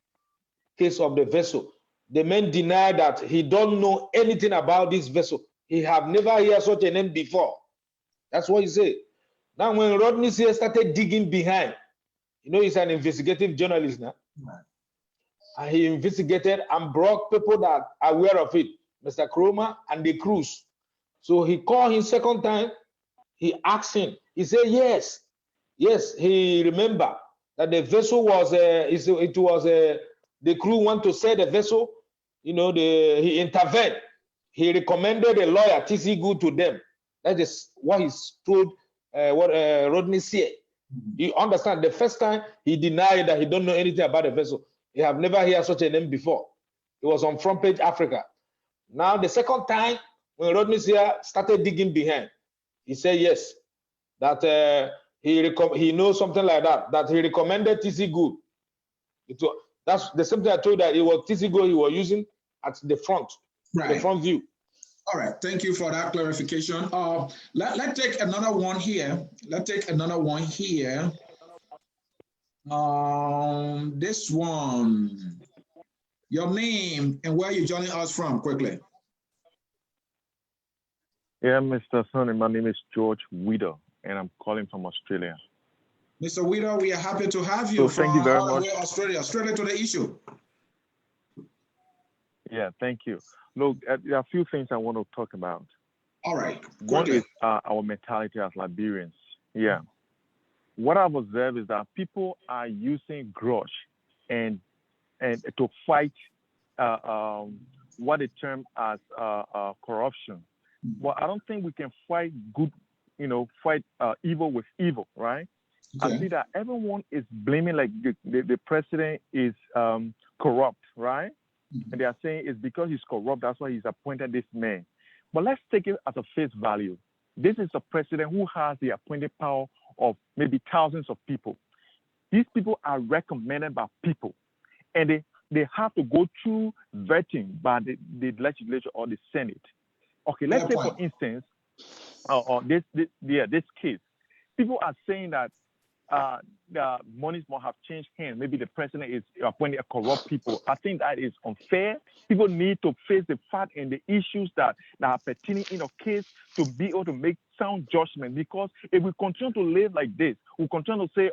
case of the vessel. The men deny that he don't know anything about this vessel. He have never heard such a name before. That's what he said. Now, when Rodney here started digging behind, he's an investigative journalist now. Right. And he investigated and brought people that are aware of it, Mr. Cllr and the crews. So he called him second time. He asked him. He said, yes, he remember that the vessel was, the crew want to sell the vessel. He intervened. He recommended a lawyer, T.C. Good, to them. That is what he told Rodney said. You understand? The first time he denied that he don't know anything about the vessel. He have never heard such a name before. It was on Front Page Africa. Now the second time when Rodney here started digging behind, he said yes, that he knows something like that. That he recommended T.C. Good. That's the same thing I told that it was T.C. Good he was using at the front, right. The front view. All right, thank you for that clarification. Let's take another one here. This one, your name and where you're joining us from, quickly. Yeah, Mr. Sonny, my name is George Widow, and I'm calling from Australia. Mr. Widow, we are happy to have you thank you very much. Australia. Straight to the issue. Yeah, thank you. Look, there are a few things I want to talk about. All right. One is our mentality as Liberians. Yeah. What I've observed is that people are using grudge and to fight what they term as corruption. Well, I don't think we can fight fight evil with evil, right? Okay. I see that everyone is blaming, like the president is corrupt, right? Mm-hmm. And they are saying it's because he's corrupt, that's why he's appointed this man. But let's take it as a face value. This is a president who has the appointed power of maybe thousands of people. These people are recommended by people, and they have to go through vetting by the legislature or the Senate. Okay, let's say, for instance, this case. People are saying that the monies might have changed hands. Maybe the president is appointing a corrupt people. I think that is unfair. People need to face the fact and the issues that are pertaining in a case to be able to make sound judgment. Because if we continue to live like this, we continue to say,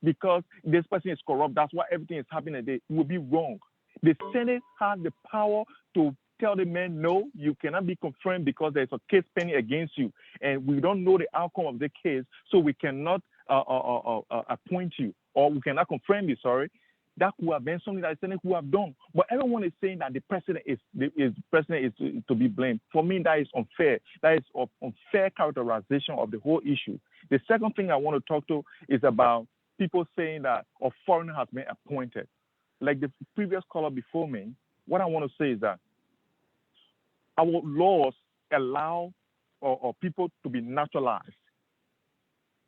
because this person is corrupt, that's why everything is happening today, it will be wrong. The Senate has the power to tell the man, no, you cannot be confirmed because there's a case pending against you, and we don't know the outcome of the case, so we cannot appoint you, or we cannot confirm you. Sorry, that could have been something that the Senate would have done. But everyone is saying that the president is to be blamed. For me, that is unfair. That is an unfair characterization of the whole issue. The second thing I want to talk to is about people saying that a foreigner has been appointed. Like the previous caller before me, what I want to say is that our laws allow people to be naturalized.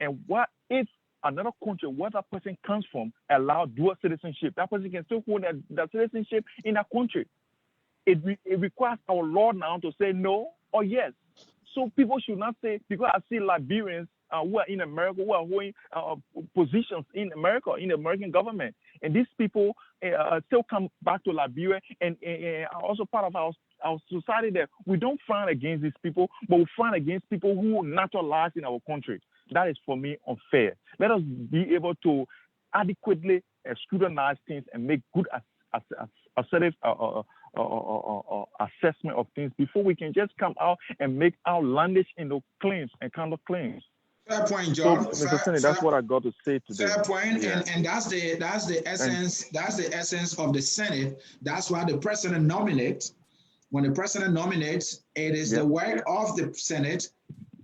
And what if another country where that person comes from allow dual citizenship? That person can still hold that citizenship in that country. It requires our law now to say no or yes. So people should not say, because I see Liberians who are in America, who are holding positions in America, in the American government. And these people still come back to Liberia and are also part of our society that we don't frown against these people, but we frown against people who naturalize in our country. That is, for me, unfair. Let us be able to adequately scrutinize things and make good assertive assessment of things before we can just come out and make outlandish claims and counterclaims. Fair point, John. So, Mr. Senate, that's what I got to say today. Fair point, yeah. and that's the essence. That's the essence of the Senate. That's why the president nominates. When the president nominates, it is the work of the Senate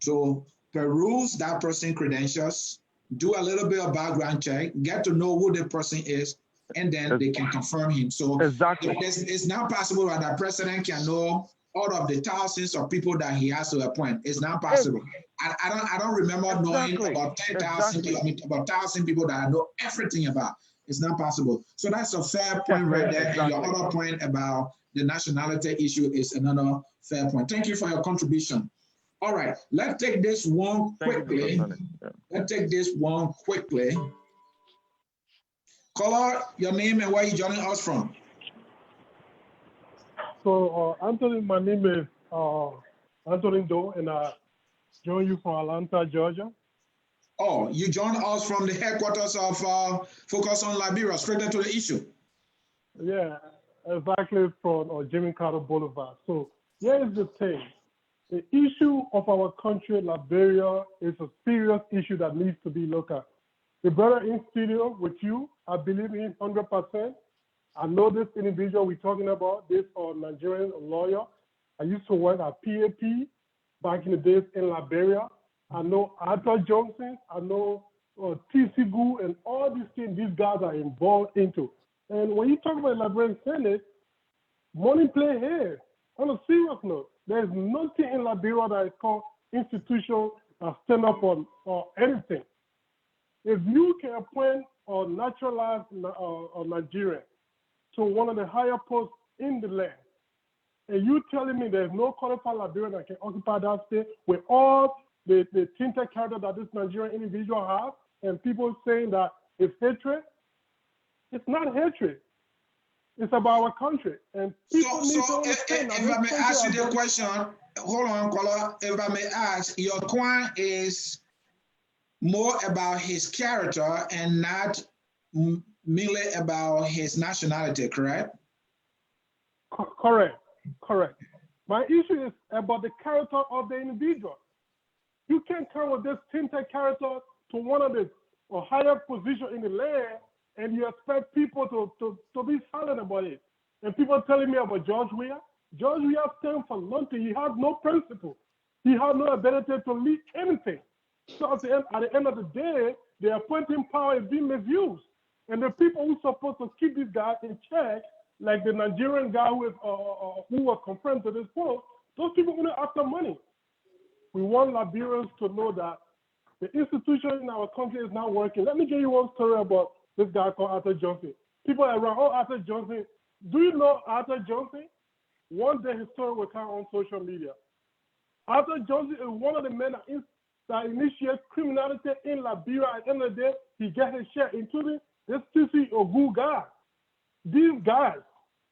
to peruse that person's credentials, do a little bit of background check, get to know who the person is, and then they can confirm him. So it's not possible that the president can know all of the thousands of people that he has to appoint. It's not possible. I don't remember knowing about 10,000 about 1,000 people that I know everything about. It's not possible. So that's a fair point right there. And your other point about the nationality issue is another fair point. Thank you for your contribution. All right, let's take this one quickly. Let's take this one quickly. Cllr, your name and where you joining us from? So, Anthony, my name is Anthony Doe, and I join you from Atlanta, Georgia. Oh, you join us from the headquarters of Focus on Liberia, straight into the issue. Yeah, exactly, from Jimmy Carter Boulevard. So, here's the thing. The issue of our country, Liberia, is a serious issue that needs to be looked at. The brother in studio with you, I believe in 100%. I know this individual we're talking about, this Nigerian lawyer. I used to work at PAP back in the days in Liberia. I know Arthur Johnson. I know T.C. Gu, and all these things these guys are involved into. And when you talk about Liberian Senate, money play here. On a serious note, there's nothing in Liberia that is called institution stand up on or anything. If you can appoint or naturalize a Nigerian to one of the higher posts in the land, And you telling me there's no qualified Liberian that can occupy that state with all the tinted character that this Nigerian individual has, and people saying that it's hatred? It's not hatred. It's about our country. And people need to understand if I may ask you the question, hold on, Cllr. If I may ask, your point is more about his character and not merely about his nationality, correct? Correct. My issue is about the character of the individual. You can't come with this tinted character to one of the higher position in the land, and you expect people to be silent about it. And people telling me about George Weah. George Weah stands for nothing. He has no principle. He has no ability to lead anything. So at the end of the day, the appointing power is being misused. And the people who are supposed to keep this guy in check, like the Nigerian guy who was confirmed to this post, those people only after money. We want Liberians to know that the institution in our country is not working. Let me give you one story about this guy called Arthur Johnson. People are around, Arthur Johnson. Do you know Arthur Johnson? One day his story will come on social media. Arthur Johnson is one of the men that initiates criminality in Liberia. At the end of the day, he gets his share, including this TC Ogu guy. These guys,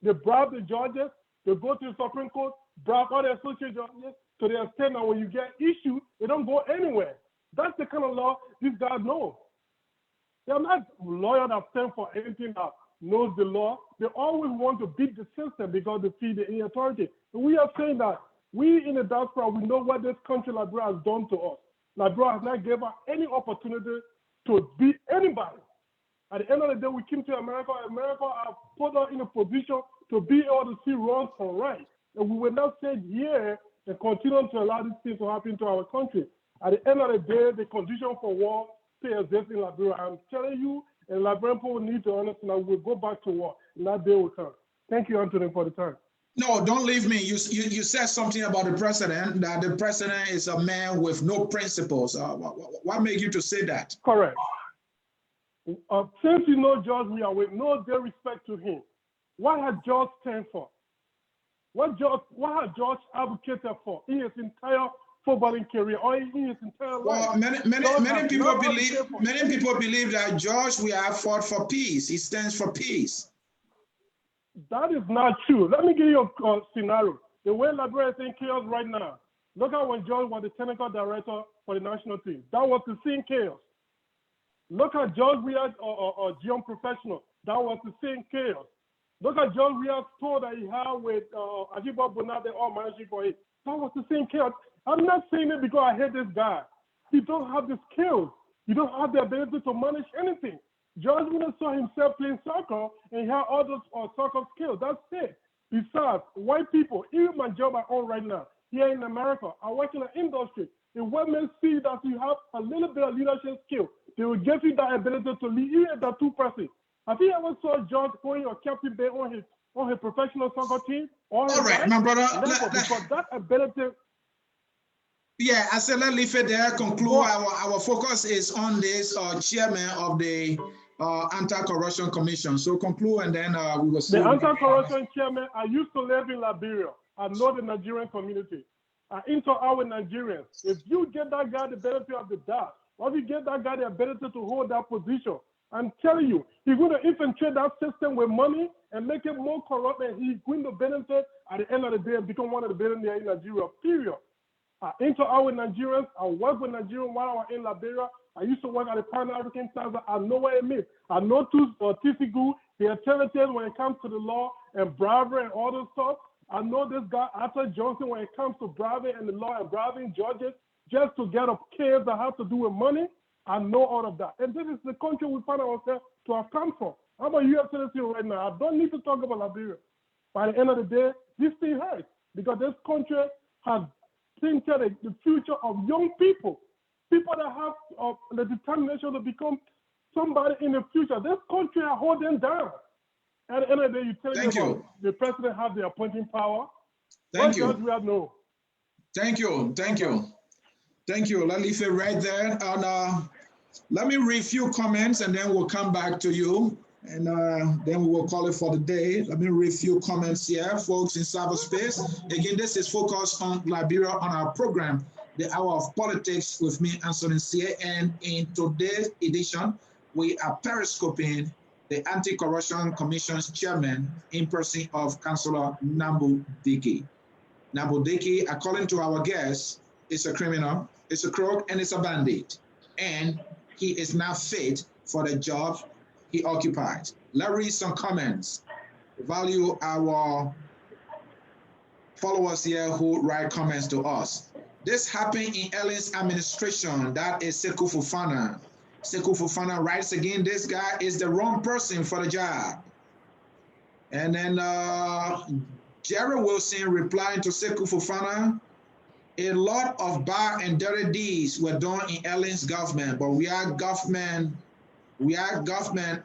they bribe the judges, they go to the Supreme Court, bribe all the associate judges, to the extent that when you get issued, they don't go anywhere. That's the kind of law these guys know. They're not lawyers that stand for anything that knows the law. They always want to beat the system because they feel the authority. And we are saying that we in the diaspora, we know what this country, Liberia, has done to us. Liberia has not given us any opportunity to beat anybody. At the end of the day, we came to America. America has put us in a position to be able to see wrongs from right. And we will not sit here and continue to allow these things to happen to our country. At the end of the day, the condition for war still exists in Liberia. I'm telling you, and Liberian people need to understand that we'll go back to war, and that day will come. Thank you, Anthony, for the time. No, don't leave me. You said something about the president, that the president is a man with no principles. What made you to say that? Correct. Since you know George Weah, with no due respect to him, what has George stand for? What has George advocated for in his entire footballing career or in his entire life? Well, many people believe that George Weah fought for peace. He stands for peace. That is not true. Let me give you a scenario. The way Liberia is in chaos right now. Look at when George was the technical director for the national team. That was the same chaos. Look at George Weah or Geom Professional. That was the same chaos. Look at George Weah's tour that he had with Ajiba Bonade or managing for it. That was the same chaos. I'm not saying it because I hate this guy. He don't have the skills. He don't have the ability to manage anything. George Weah saw himself playing soccer and he had all those soccer skills. That's it. Besides, white people, even my job I own right now, here in America, I work in the industry. If white men see that you have a little bit of leadership skill, they will give you that ability to lead, even if they're 2%. Have you ever saw George going or Captain Bay on his professional soccer team? All right, my brother. Because that ability. Yeah, I said, let's leave it there. Conclude. Our focus is on this chairman of the Anti-Corruption Commission. So conclude, and then we will see. The Anti-Corruption Chairman, I used to live in Liberia. I know the Nigerian community. I interact with Nigerians. If you get that guy the benefit of the doubt, or if you get that guy the ability to hold that position, I'm telling you, he's going to infiltrate that system with money and make it more corrupt, and he's going to benefit at the end of the day and become one of the billionaires in Nigeria, period. I interact with Nigerians. I work with Nigerians while I was in Liberia. I used to work at the Pan-African Center. I know what it means. I know Tisigu, the alternatives when it comes to the law and bribery and all this stuff. I know this guy, Arthur Johnson, when it comes to bribery and the law and bribing judges just to get a case that has to do with money. I know all of that. And this is the country we find ourselves to have come from. I'm a U.S. citizen right now. I don't need to talk about Liberia. By the end of the day, this thing hurts because this country has tinted the future of young people that have the determination to become somebody in the future. This country are holding down. At the end of the day, you tell me the president has the appointing power. Thank you. We have no. Thank you. Let's leave it right there. And let me read a few comments and then we'll come back to you. And then we will call it for the day. Let me read a few comments here, folks in cyberspace. Again, this is focused on Liberia on our program, The Hour of Politics with me, Anthony CA. And in today's edition, we are periscoping the Anti-Corruption Commission's chairman in person of Councillor Nwabudike. Nwabudike, according to our guests, is a criminal, is a crook, and is a bandit. And he is now fit for the job he occupies. Let's read some comments. Value our followers here who write comments to us. This happened in Ellen's administration. That is Sekou Fofana. Sekou Fofana writes again, this guy is the wrong person for the job. And then Jerry Wilson replying to Sekou Fofana, a lot of bad and dirty deeds were done in Ellen's government, but we are government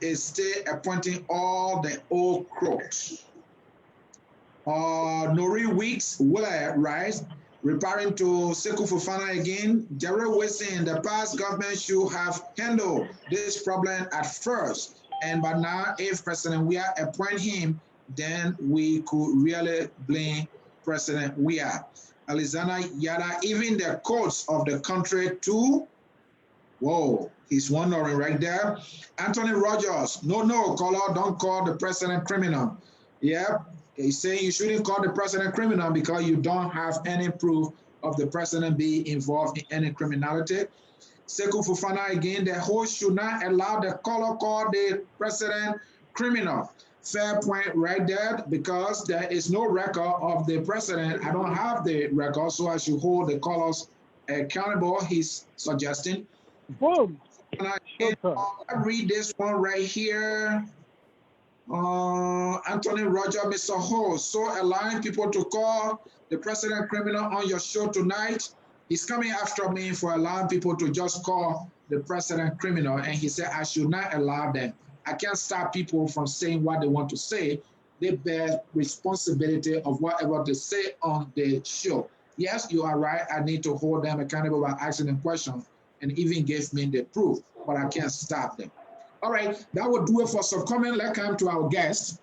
is still appointing all the old crooks. Nori Weeks Willer writes, referring to Sekou Fofana again, Jerry Wilson, the past government should have handled this problem at first. And but now, if President Weah appoint him, then we could really blame President Weah. Alizana Yada, even the courts of the country too. Whoa, he's wondering right there. Anthony Rogers, no, Cllr, don't call the president criminal. Yeah, he's saying you shouldn't call the president criminal because you don't have any proof of the president being involved in any criminality. Sekou Fofana again, the host should not allow the Cllr call the president criminal. Fair point right there, because there is no record of the president. I don't have the record, so I should hold the Cllrs accountable, he's suggesting. Boom. I read this one right here. Anthony Roger, Mr. Host, so allowing people to call the president criminal on your show tonight. He's coming after me for allowing people to just call the president criminal, and he said I should not allow them. I can't stop people from saying what they want to say. They bear responsibility of whatever they say on the show. Yes, you are right. I need to hold them accountable by asking them questions and even give me the proof, but I can't stop them. All right, that will do it for some comment. Let's come to our guest.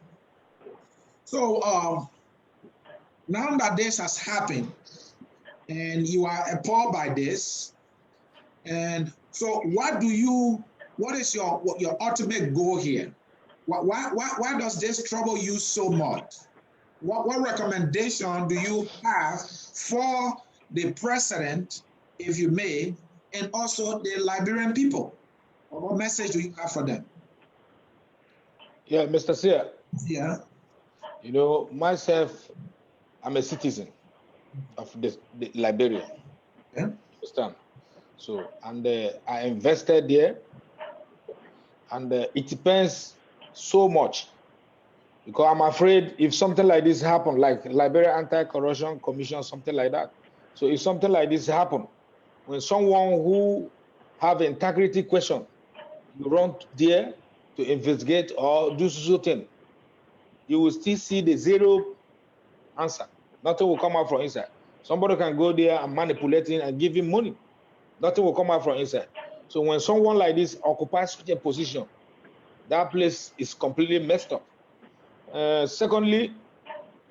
So now that this has happened and you are appalled by this, and so what is your ultimate goal here? Why does this trouble you so much? What recommendation do you have for the president, if you may, and also the Liberian people? What message do you have for them? Yeah, Mr. Sear. Yeah. You know, myself, I'm a citizen of the Liberia. Yeah. Understand? So, and I invested there, and it depends so much, because I'm afraid if something like this happen, like Liberia Anti-Corruption Commission, something like that. So if something like this happen, when someone who have integrity question, you run there to investigate or do something, you will still see the zero answer. Nothing will come out from inside. Somebody can go there and manipulate it and give him money. Nothing will come out from inside. So when someone like this occupies such a position, that place is completely messed up. Secondly,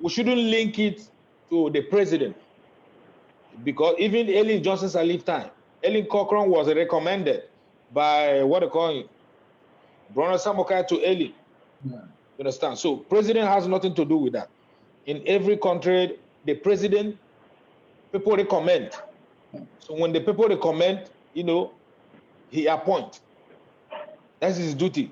we shouldn't link it to the president, because even Ellen Johnson's lifetime, Ellen Cochran was recommended by what they call it, Brother Samokai to Ellen. Yeah. You understand? So president has nothing to do with that. In every country, the president, people recommend. So when the people recommend, you know, he appoints. That's his duty.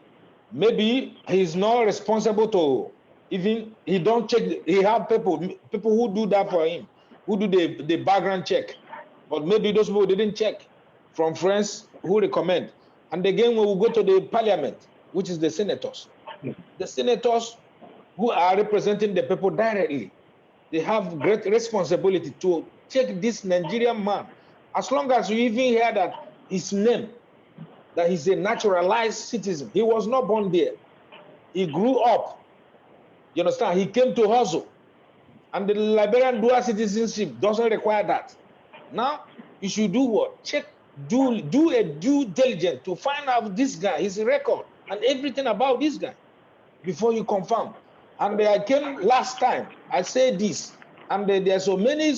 Maybe he's not responsible to even, he don't check, he have people who do that for him, who do the background check. But maybe those people didn't check from friends who recommend. And again, when we go to the parliament, which is the senators, the senators who are representing the people directly, they have great responsibility to check this Nigerian man. As long as you even hear that his name, that he's a naturalized citizen, he was not born there. He grew up. You understand? He came to hustle. And the Liberian dual citizenship doesn't require that. Now, you should do what? Check, do a due diligence to find out this guy, his record, and everything about this guy. before you confirm. And I came last time, I said this, and there are so many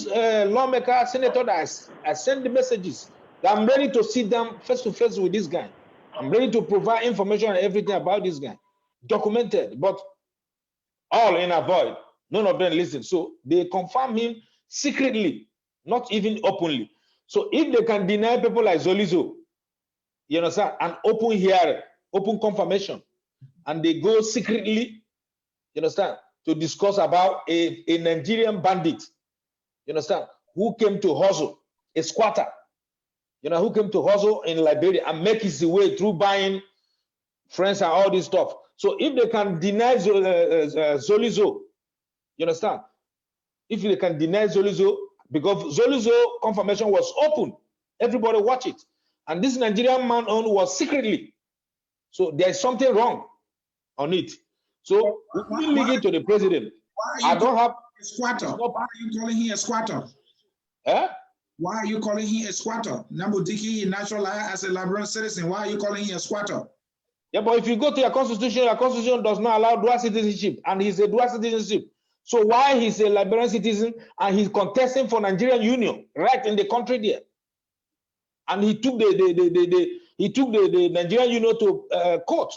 lawmakers, senators that I send the messages that I'm ready to sit down face to face with this guy. I'm ready to provide information and everything about this guy, documented, but all in a void. None of them listen. So they confirm him secretly, not even openly. So if they can deny people like Zolizo, you understand, an open hearing, open confirmation, and they go secretly, you understand, to discuss about a Nigerian bandit, you understand, who came to hustle, a squatter, you know, who came to hustle in Liberia and make his way through buying friends and all this stuff. So if they can deny Zolizo, you understand, if they can deny Zolizo, because Zolizo confirmation was open, everybody watch it, and this Nigerian man owned was secretly. So there's something wrong on it. So we leak it to the president. I don't have a squatter. Why are you calling him a squatter? Eh? Why are you calling him a squatter? Nwabudike, naturalized as a Liberian citizen. Why are you calling him a squatter? Yeah, but if you go to your constitution does not allow dual citizenship, and he's a dual citizenship. So why he's a Liberian citizen and he's contesting for Nigerian Union right in the country there? And he took the Nigerian Union to court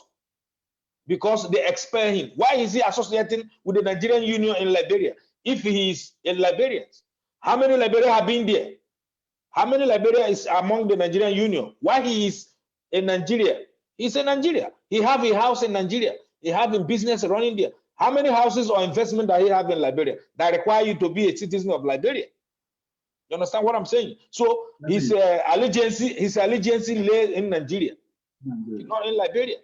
because they expel him. Why is he associating with the Nigerian Union in Liberia if he is a Liberian? How many Liberians have been there? How many Liberia is among the Nigerian Union? Why he is in Nigeria? He's in Nigeria. He have a house in Nigeria. He have a business running there. How many houses or investment that he have in Liberia that require you to be a citizen of Liberia? You understand what I'm saying? So his allegiance lay in Nigeria, not in Liberia.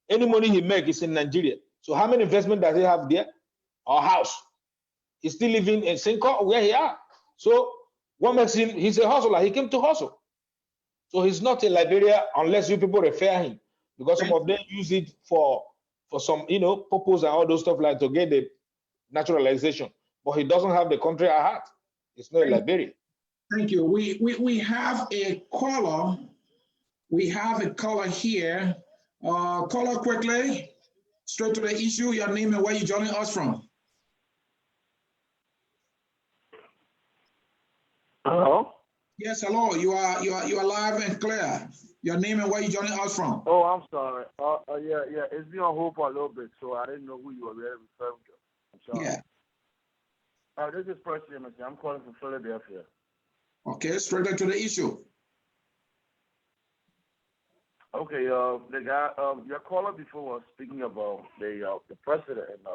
Any money he makes is in Nigeria. So how many investment does he have there? Or house? He's still living in Sinko where he are. So what makes him? He's a hustler. He came to hustle. So he's not in Liberia unless you people refer him, because some of them use it for some, you know, purpose and all those stuff like to get the naturalization. But he doesn't have the country at heart. It's not in Liberia. Thank you. We have a caller. We have a caller here. Caller, quickly, straight to the issue. Your name and where you joining us from. Hello? Yes, hello. You are live and clear. Your name and where you joining us from. Oh, I'm sorry. Yeah. It's been on hold for a little bit, so I didn't know who you were really referring to. I'm sorry. Yeah. This is Percy. I'm calling from Philadelphia. Okay, straight to the issue. Okay, the guy, your caller before was speaking about the president, and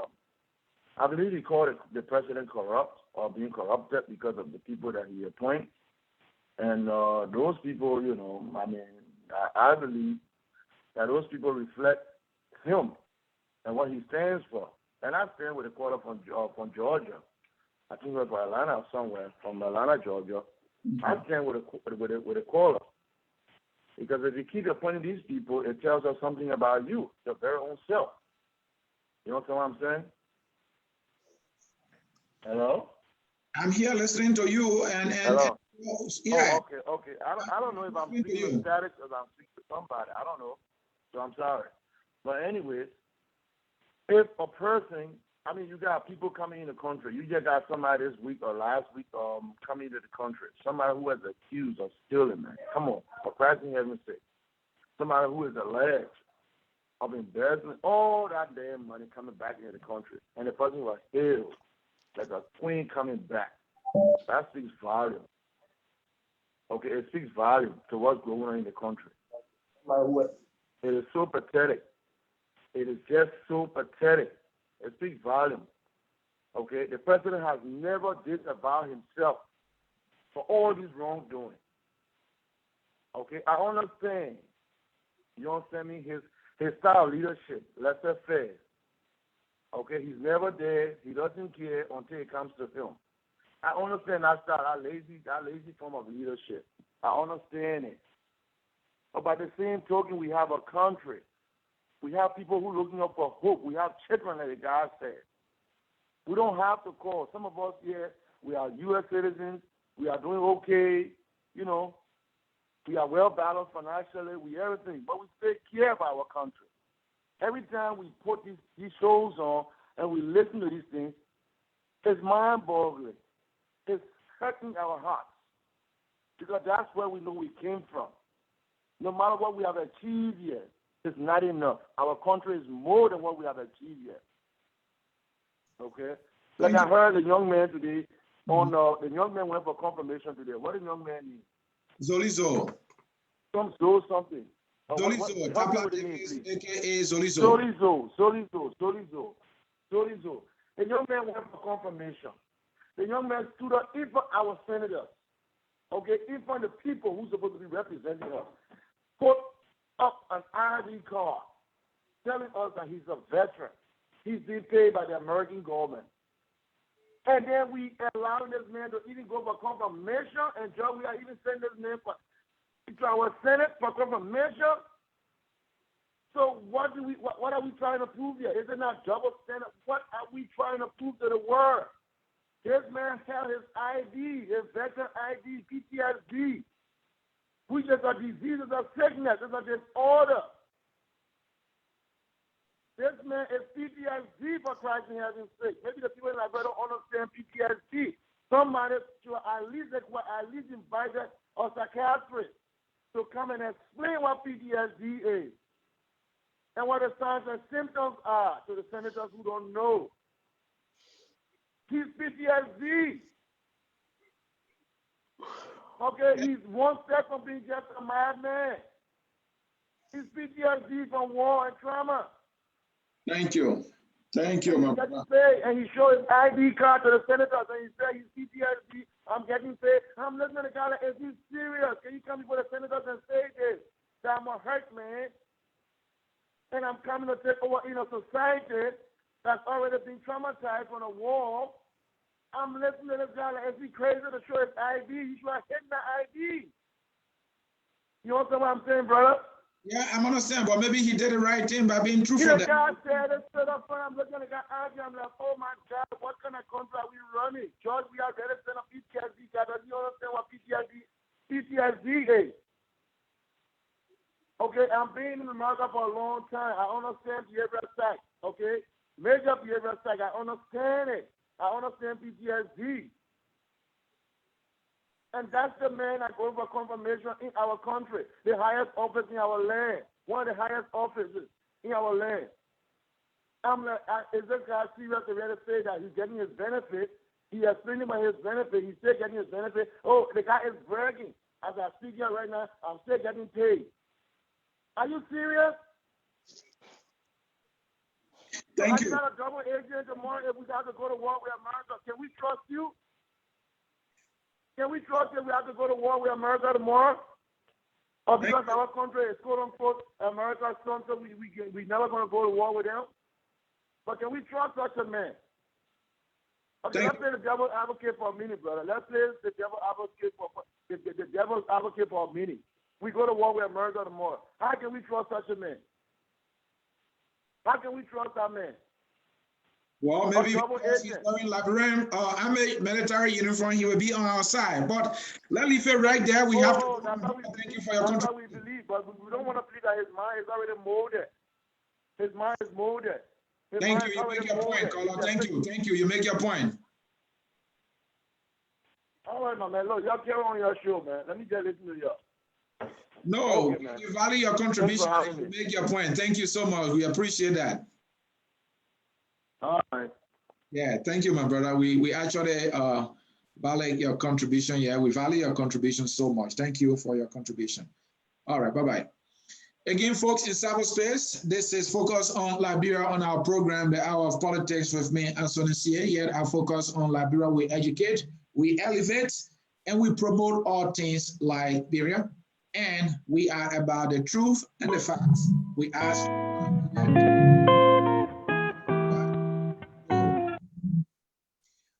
I believe he called the president corrupt or being corrupted because of the people that he appoints. And those people, you know, I mean, I believe that those people reflect him and what he stands for. And I stand with a caller from Georgia. I think it was from Atlanta or somewhere, from Atlanta, Georgia. I stand with a caller. Because if you keep appointing these people, it tells us something about you, your very own self. You know what I'm saying? Hello? I'm here listening to you and hello. Yeah. Oh, okay. I don't know if I'm speaking to static or I'm speaking to somebody. I don't know. So I'm sorry. But anyways, if a person, I mean, you got people coming in the country. You just got somebody this week or last week coming into the country. Somebody who is accused of stealing, man. Come on, for Christ's heaven's sake. Somebody who is alleged of embezzling all that damn money coming back into the country. And the person was healed like a queen coming back. That speaks volume. Okay, it speaks volume to what's going on in the country. It is so pathetic. It is just so pathetic. It speaks volume. Okay, the president has never disavowed himself for all these wrongdoing. Okay, I understand. You understand me? His style of leadership, laissez-faire. Okay, he's never there. He doesn't care until it comes to him. I understand that style, that lazy form of leadership. I understand it. But by the same token, we have a country. We have people who are looking up for hope. We have children, like the guy said. We don't have to call. Some of us here, we are U.S. citizens. We are doing okay. You know, we are well balanced financially. We everything. But we still care about our country. Every time we put these shows on and we listen to these things, it's mind-boggling. It's hurting our hearts because that's where we know we came from. No matter what we have achieved yet, it's not enough. Our country is more than what we have achieved yet. Okay? Like I heard a young man today, the young man went for confirmation today. What did the young man need? Zolizo. Something. Zolizo. What do you mean, please? AKA Zolizo. Zolizo. The young man went for confirmation. The young man stood up in front of our senators, okay, in front of the people who's supposed to be representing us, put up an ID card telling us that he's a veteran. He's being paid by the American government. And then we allowing this man to even go for confirmation, and Joe, we are even sending this man to our Senate for confirmation. So what are we trying to prove here? Is it not double standard? What are we trying to prove to the world? This man held his ID, his veteran ID, PTSD, which is a disease, is a sickness, is a disorder. This man is PTSD for Christ in heaven's sake. Maybe the people in Liberia don't understand PTSD. Somebody should at least invite a psychiatrist to come and explain what PTSD is and what the signs and symptoms are to the senators who don't know. He's PTSD. Okay, he's one step from being just a madman. He's PTSD from war and trauma. Thank you, my brother. And he showed his ID card to the senators, and he said he's PTSD. I'm getting paid. I'm listening to the guy like, is he serious? Can you come before the senators and say this? That I'm a hurt man, and I'm coming to take over in a society that's already been traumatized from a war. I'm listening to this guy like, is he crazy to show his ID? He should have hidden the ID. You understand what I'm saying, brother? Yeah, I'm understanding, but maybe he did the right thing by being truthful. The guy said it straight up front. I'm looking at the guy arguing. I'm like, oh my God, what kind of country are we running? George, we are ready to send a PTSD guy. Does he understand what PTSD is? Okay, I'm being in America for a long time. I understand behavioral psych, okay? Major behavioral psych, I understand it. I understand PTSD. And that's the man that goes for confirmation in our country, the highest office in our land, one of the highest offices in our land. I'm like, is this guy serious to really say that he's getting his benefit? He explained about his benefit. He's still getting his benefit. Oh, the guy is bragging. As I speak here right now, I'm still getting paid. Are you serious? Thank you. I'm not a double agent tomorrow if we have to go to war with America. Can we trust you? Can we trust that we have to go to war with America tomorrow? Or because our country is quote unquote America's son, so we never going to go to war with them? But can we trust such a man? Okay, let's play the devil's advocate for a minute, brother. Let's play the devil's advocate for a minute. We go to war with America tomorrow. How can we trust such a man? How can we trust that man? Well, maybe because he's wearing Liberian military uniform, he will be on our side. But let's leave it right there. We have to thank you for your contribution. That's what we believe, but we don't want to believe that his mind is already molded. His mind is molded. Thank you. You make your point, Cllr. Thank you. You make your point. All right, my man. Look, y'all carry on your show, man. Let me just listen to y'all. No, okay, you value your contribution. You make your point. Thank you so much. We appreciate that. All right. Yeah, thank you, my brother. We actually value your contribution. Yeah, we value your contribution so much. Thank you for your contribution. All right, bye-bye. Again, folks, in cyberspace, this is Focus on Liberia on our program, The Hour of Politics with me, Anthony C.A. Here I focus on Liberia. We educate, we elevate, and we promote all things Liberia. And we are about the truth and the facts. We ask.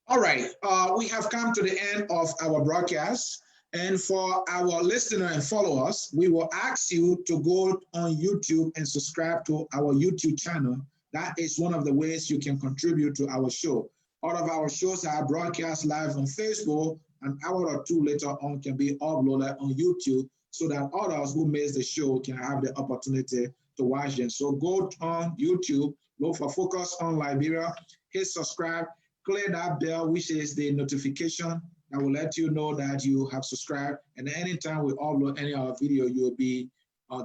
All right, we have come to the end of our broadcast. And for our listener and followers, we will ask you to go on YouTube and subscribe to our YouTube channel. That is one of the ways you can contribute to our show. All of our shows are broadcast live on Facebook. An hour or two later on can be uploaded on YouTube. so that others who miss the show can have the opportunity to watch them. So go on YouTube, look for Focus on Liberia, hit subscribe, click that bell, which is the notification that will let you know that you have subscribed. And anytime we upload any of our video, you will be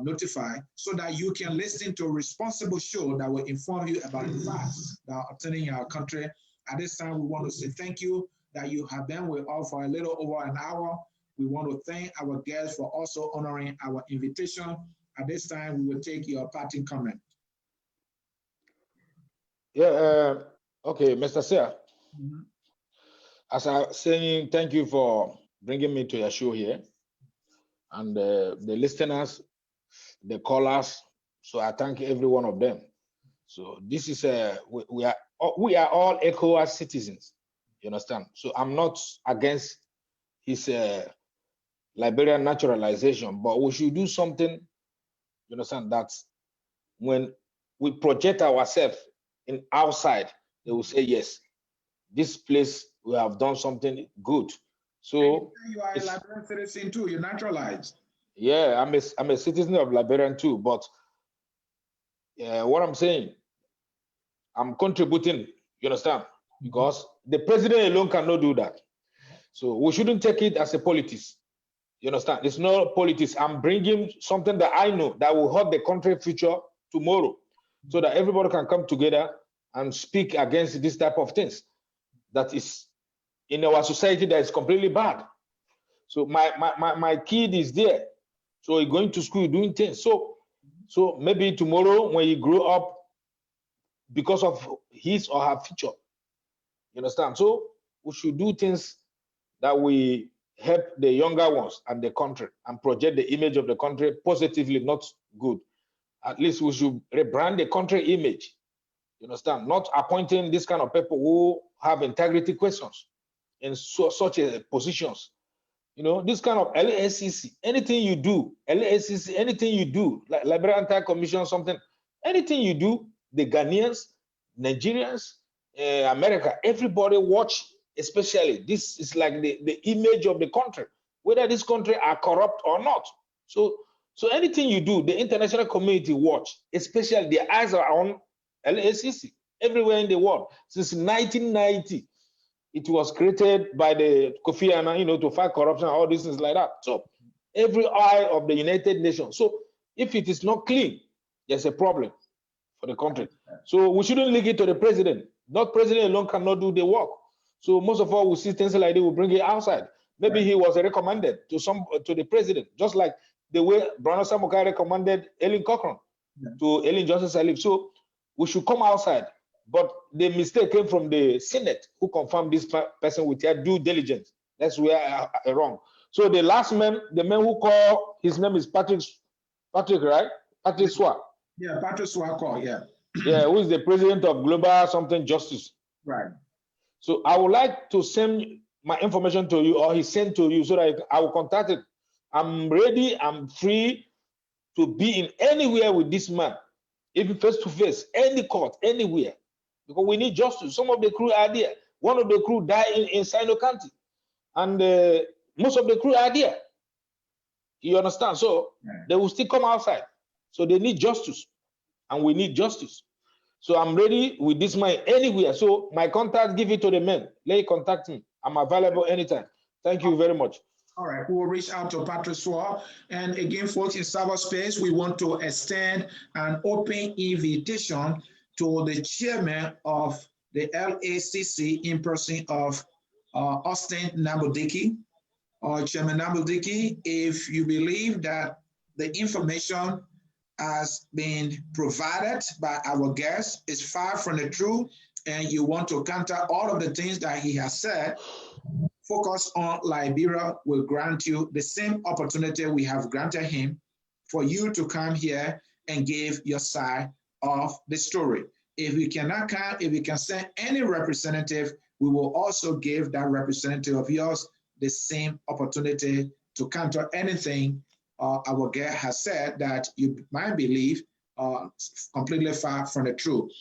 notified so that you can listen to a responsible show that will inform you about the facts that are obtaining in our country. At this time, we want to say thank you that you have been with us for a little over an hour. We want to thank our guests for also honoring our invitation. At this time, we will take your parting comment. Yeah, okay, Mr. Seah. As I was saying, thank you for bringing me to your show here. And the listeners, the callers, so I thank every one of them. So this is, we are all ECOWAS citizens, you understand? So I'm not against his Liberian naturalization, but we should do something, you understand, that when we project ourselves in outside, they will say, yes, this place, we have done something good. So you are a Liberian citizen too, you're naturalized. Yeah, I'm a citizen of Liberia too, but what I'm saying, I'm contributing, you understand? Because the president alone cannot do that. So we shouldn't take it as a politics. You understand? It's not politics. I'm bringing something that I know that will help the country future tomorrow, so that everybody can come together and speak against this type of things that is in our society that is completely bad. So my kid is there. So he's going to school doing things. So maybe tomorrow when he grow up, because of his or her future, you understand? So we should do things that we help the younger ones and the country and project the image of the country positively, not good. At least we should rebrand the country image, you understand? Not appointing this kind of people who have integrity questions in such positions. You know, this kind of LACC, anything you do, LACC, anything you do, like Liberia Anti-Commission, something, anything you do, the Ghanaians, Nigerians, America, everybody watch, especially. This is like the image of the country, whether this country are corrupt or not. So anything you do, the international community watch, especially the eyes are on LACC everywhere in the world. Since 1990, it was created by the Kofi Annan, you know, to fight corruption, all these things like that. So every eye of the United Nations. So if it is not clean, there's a problem for the country. So we shouldn't leave it to the president. Not president alone cannot do the work. So most of all, we see things like this, we bring it outside. Maybe he was recommended to the president, just like the way Brano Samukai recommended Ellen Cochran to Ellen Johnson Sirleaf. So we should come outside. But the mistake came from the Senate, who confirmed this person with their due diligence. That's where I wrong. So the last man, the man who called, his name is Patrick, right? Patrick Swah. Yeah, Patrick Swah called, yeah. Yeah, who is the president of Global Something Justice. Right. So I would like to send my information to you, or he sent to you, so that I will contact it. I'm ready, I'm free to be in anywhere with this man, even face to face, any court, anywhere. Because we need justice. Some of the crew are there. One of the crew died in Sino County, and most of the crew are there. You understand? So they will still come outside. So they need justice, and we need justice. So I'm ready with this man anywhere. So my contact, give it to the men. Let him contact me. I'm available anytime. Thank you very much. All right, we will reach out to Patrick Swah. And again, folks, in cyberspace, we want to extend an open invitation to the chairman of the LACC in person of Austin Nwabudike. Chairman Nwabudike, if you believe that the information has been provided by our guest is far from the truth, and you want to counter all of the things that he has said, Focus on Liberia will grant you the same opportunity we have granted him for you to come here and give your side of the story. If we cannot come, if we can send any representative, we will also give that representative of yours the same opportunity to counter anything our guest has said that you might believe completely far from the truth.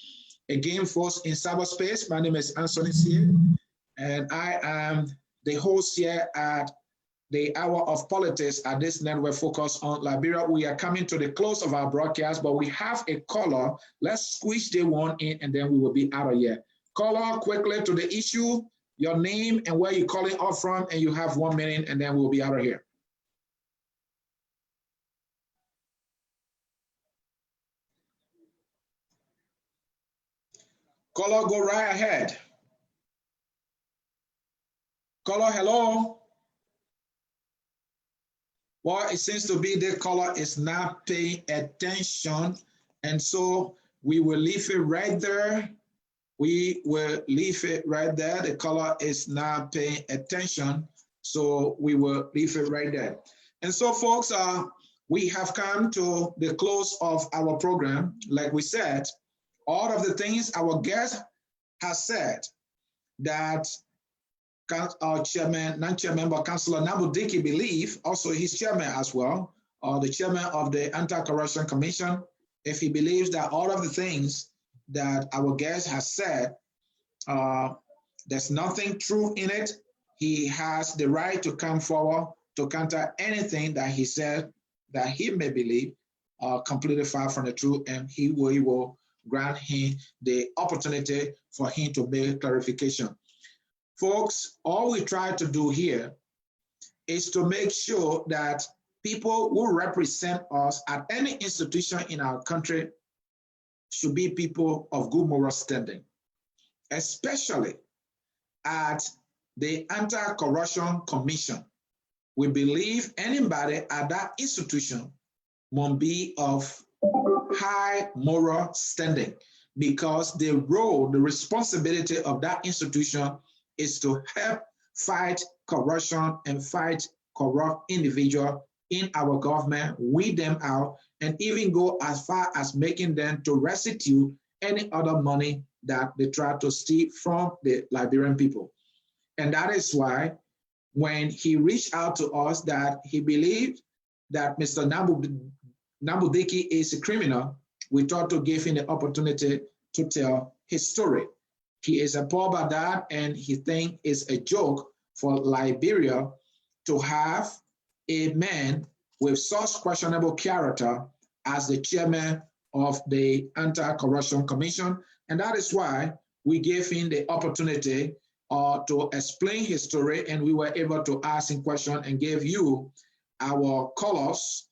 Again, folks, in cyberspace, my name is Anthony Cllr, and I am the host here at the hour of politics at this network focused on Liberia. We are coming to the close of our broadcast, but we have a caller. Let's squeeze the one in and then we will be out of here. Caller, quickly to the issue, your name and where you're calling off from, and you have 1 minute and then we'll be out of here. Caller, go right ahead. Caller, hello. Well, it seems to be the caller is not paying attention, and so we will leave it right there. We will leave it right there. The caller is not paying attention, so we will leave it right there. And so, folks, we have come to the close of our program. Like we said, all of the things our guest has said that our chairman, non-chairman, but Councillor Nwabudike believe, also he's chairman as well, or the chairman of the Anti-Corruption Commission, if he believes that all of the things that our guest has said, there's nothing true in it, he has the right to come forward to counter anything that he said that he may believe completely far from the truth, and he will grant him the opportunity for him to make clarification. Folks, all we try to do here is to make sure that people who represent us at any institution in our country should be people of good moral standing, especially at the Anti-Corruption Commission. We believe anybody at that institution must be of high moral standing, because the role, the responsibility of that institution is to help fight corruption and fight corrupt individuals in our government, weed them out, and even go as far as making them to restitute any other money that they try to steal from the Liberian people. And that is why when he reached out to us that he believed that Mr. Nwabudike is a criminal, we thought to give him the opportunity to tell his story. He is appalled by that, and he thinks it's a joke for Liberia to have a man with such questionable character as the chairman of the Anti-Corruption Commission. And that is why we gave him the opportunity to explain his story, and we were able to ask him questions and gave you, our callers,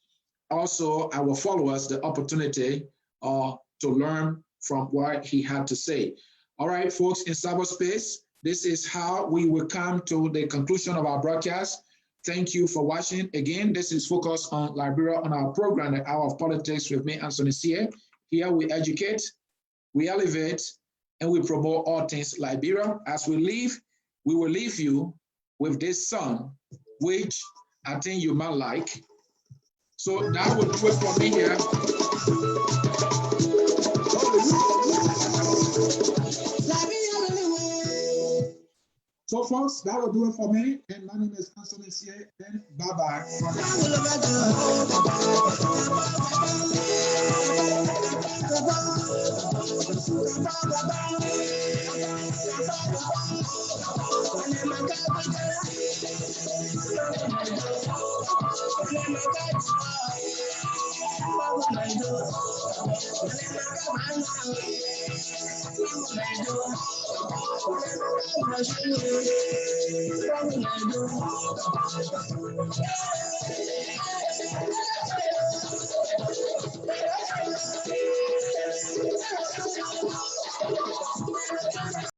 also our followers, the opportunity to learn from what he had to say. All right, folks, in cyberspace, this is how we will come to the conclusion of our broadcast. Thank you for watching. Again, this is Focus on Liberia on our program, The Hour of Politics with me, Anthony Cllr. Here we educate, we elevate, and we promote all things Liberia. As we leave, we will leave you with this song, which I think you might like. So that will do it for me here. So folks, that will do it for me. And my name is Anthony Cllr. And bye-bye.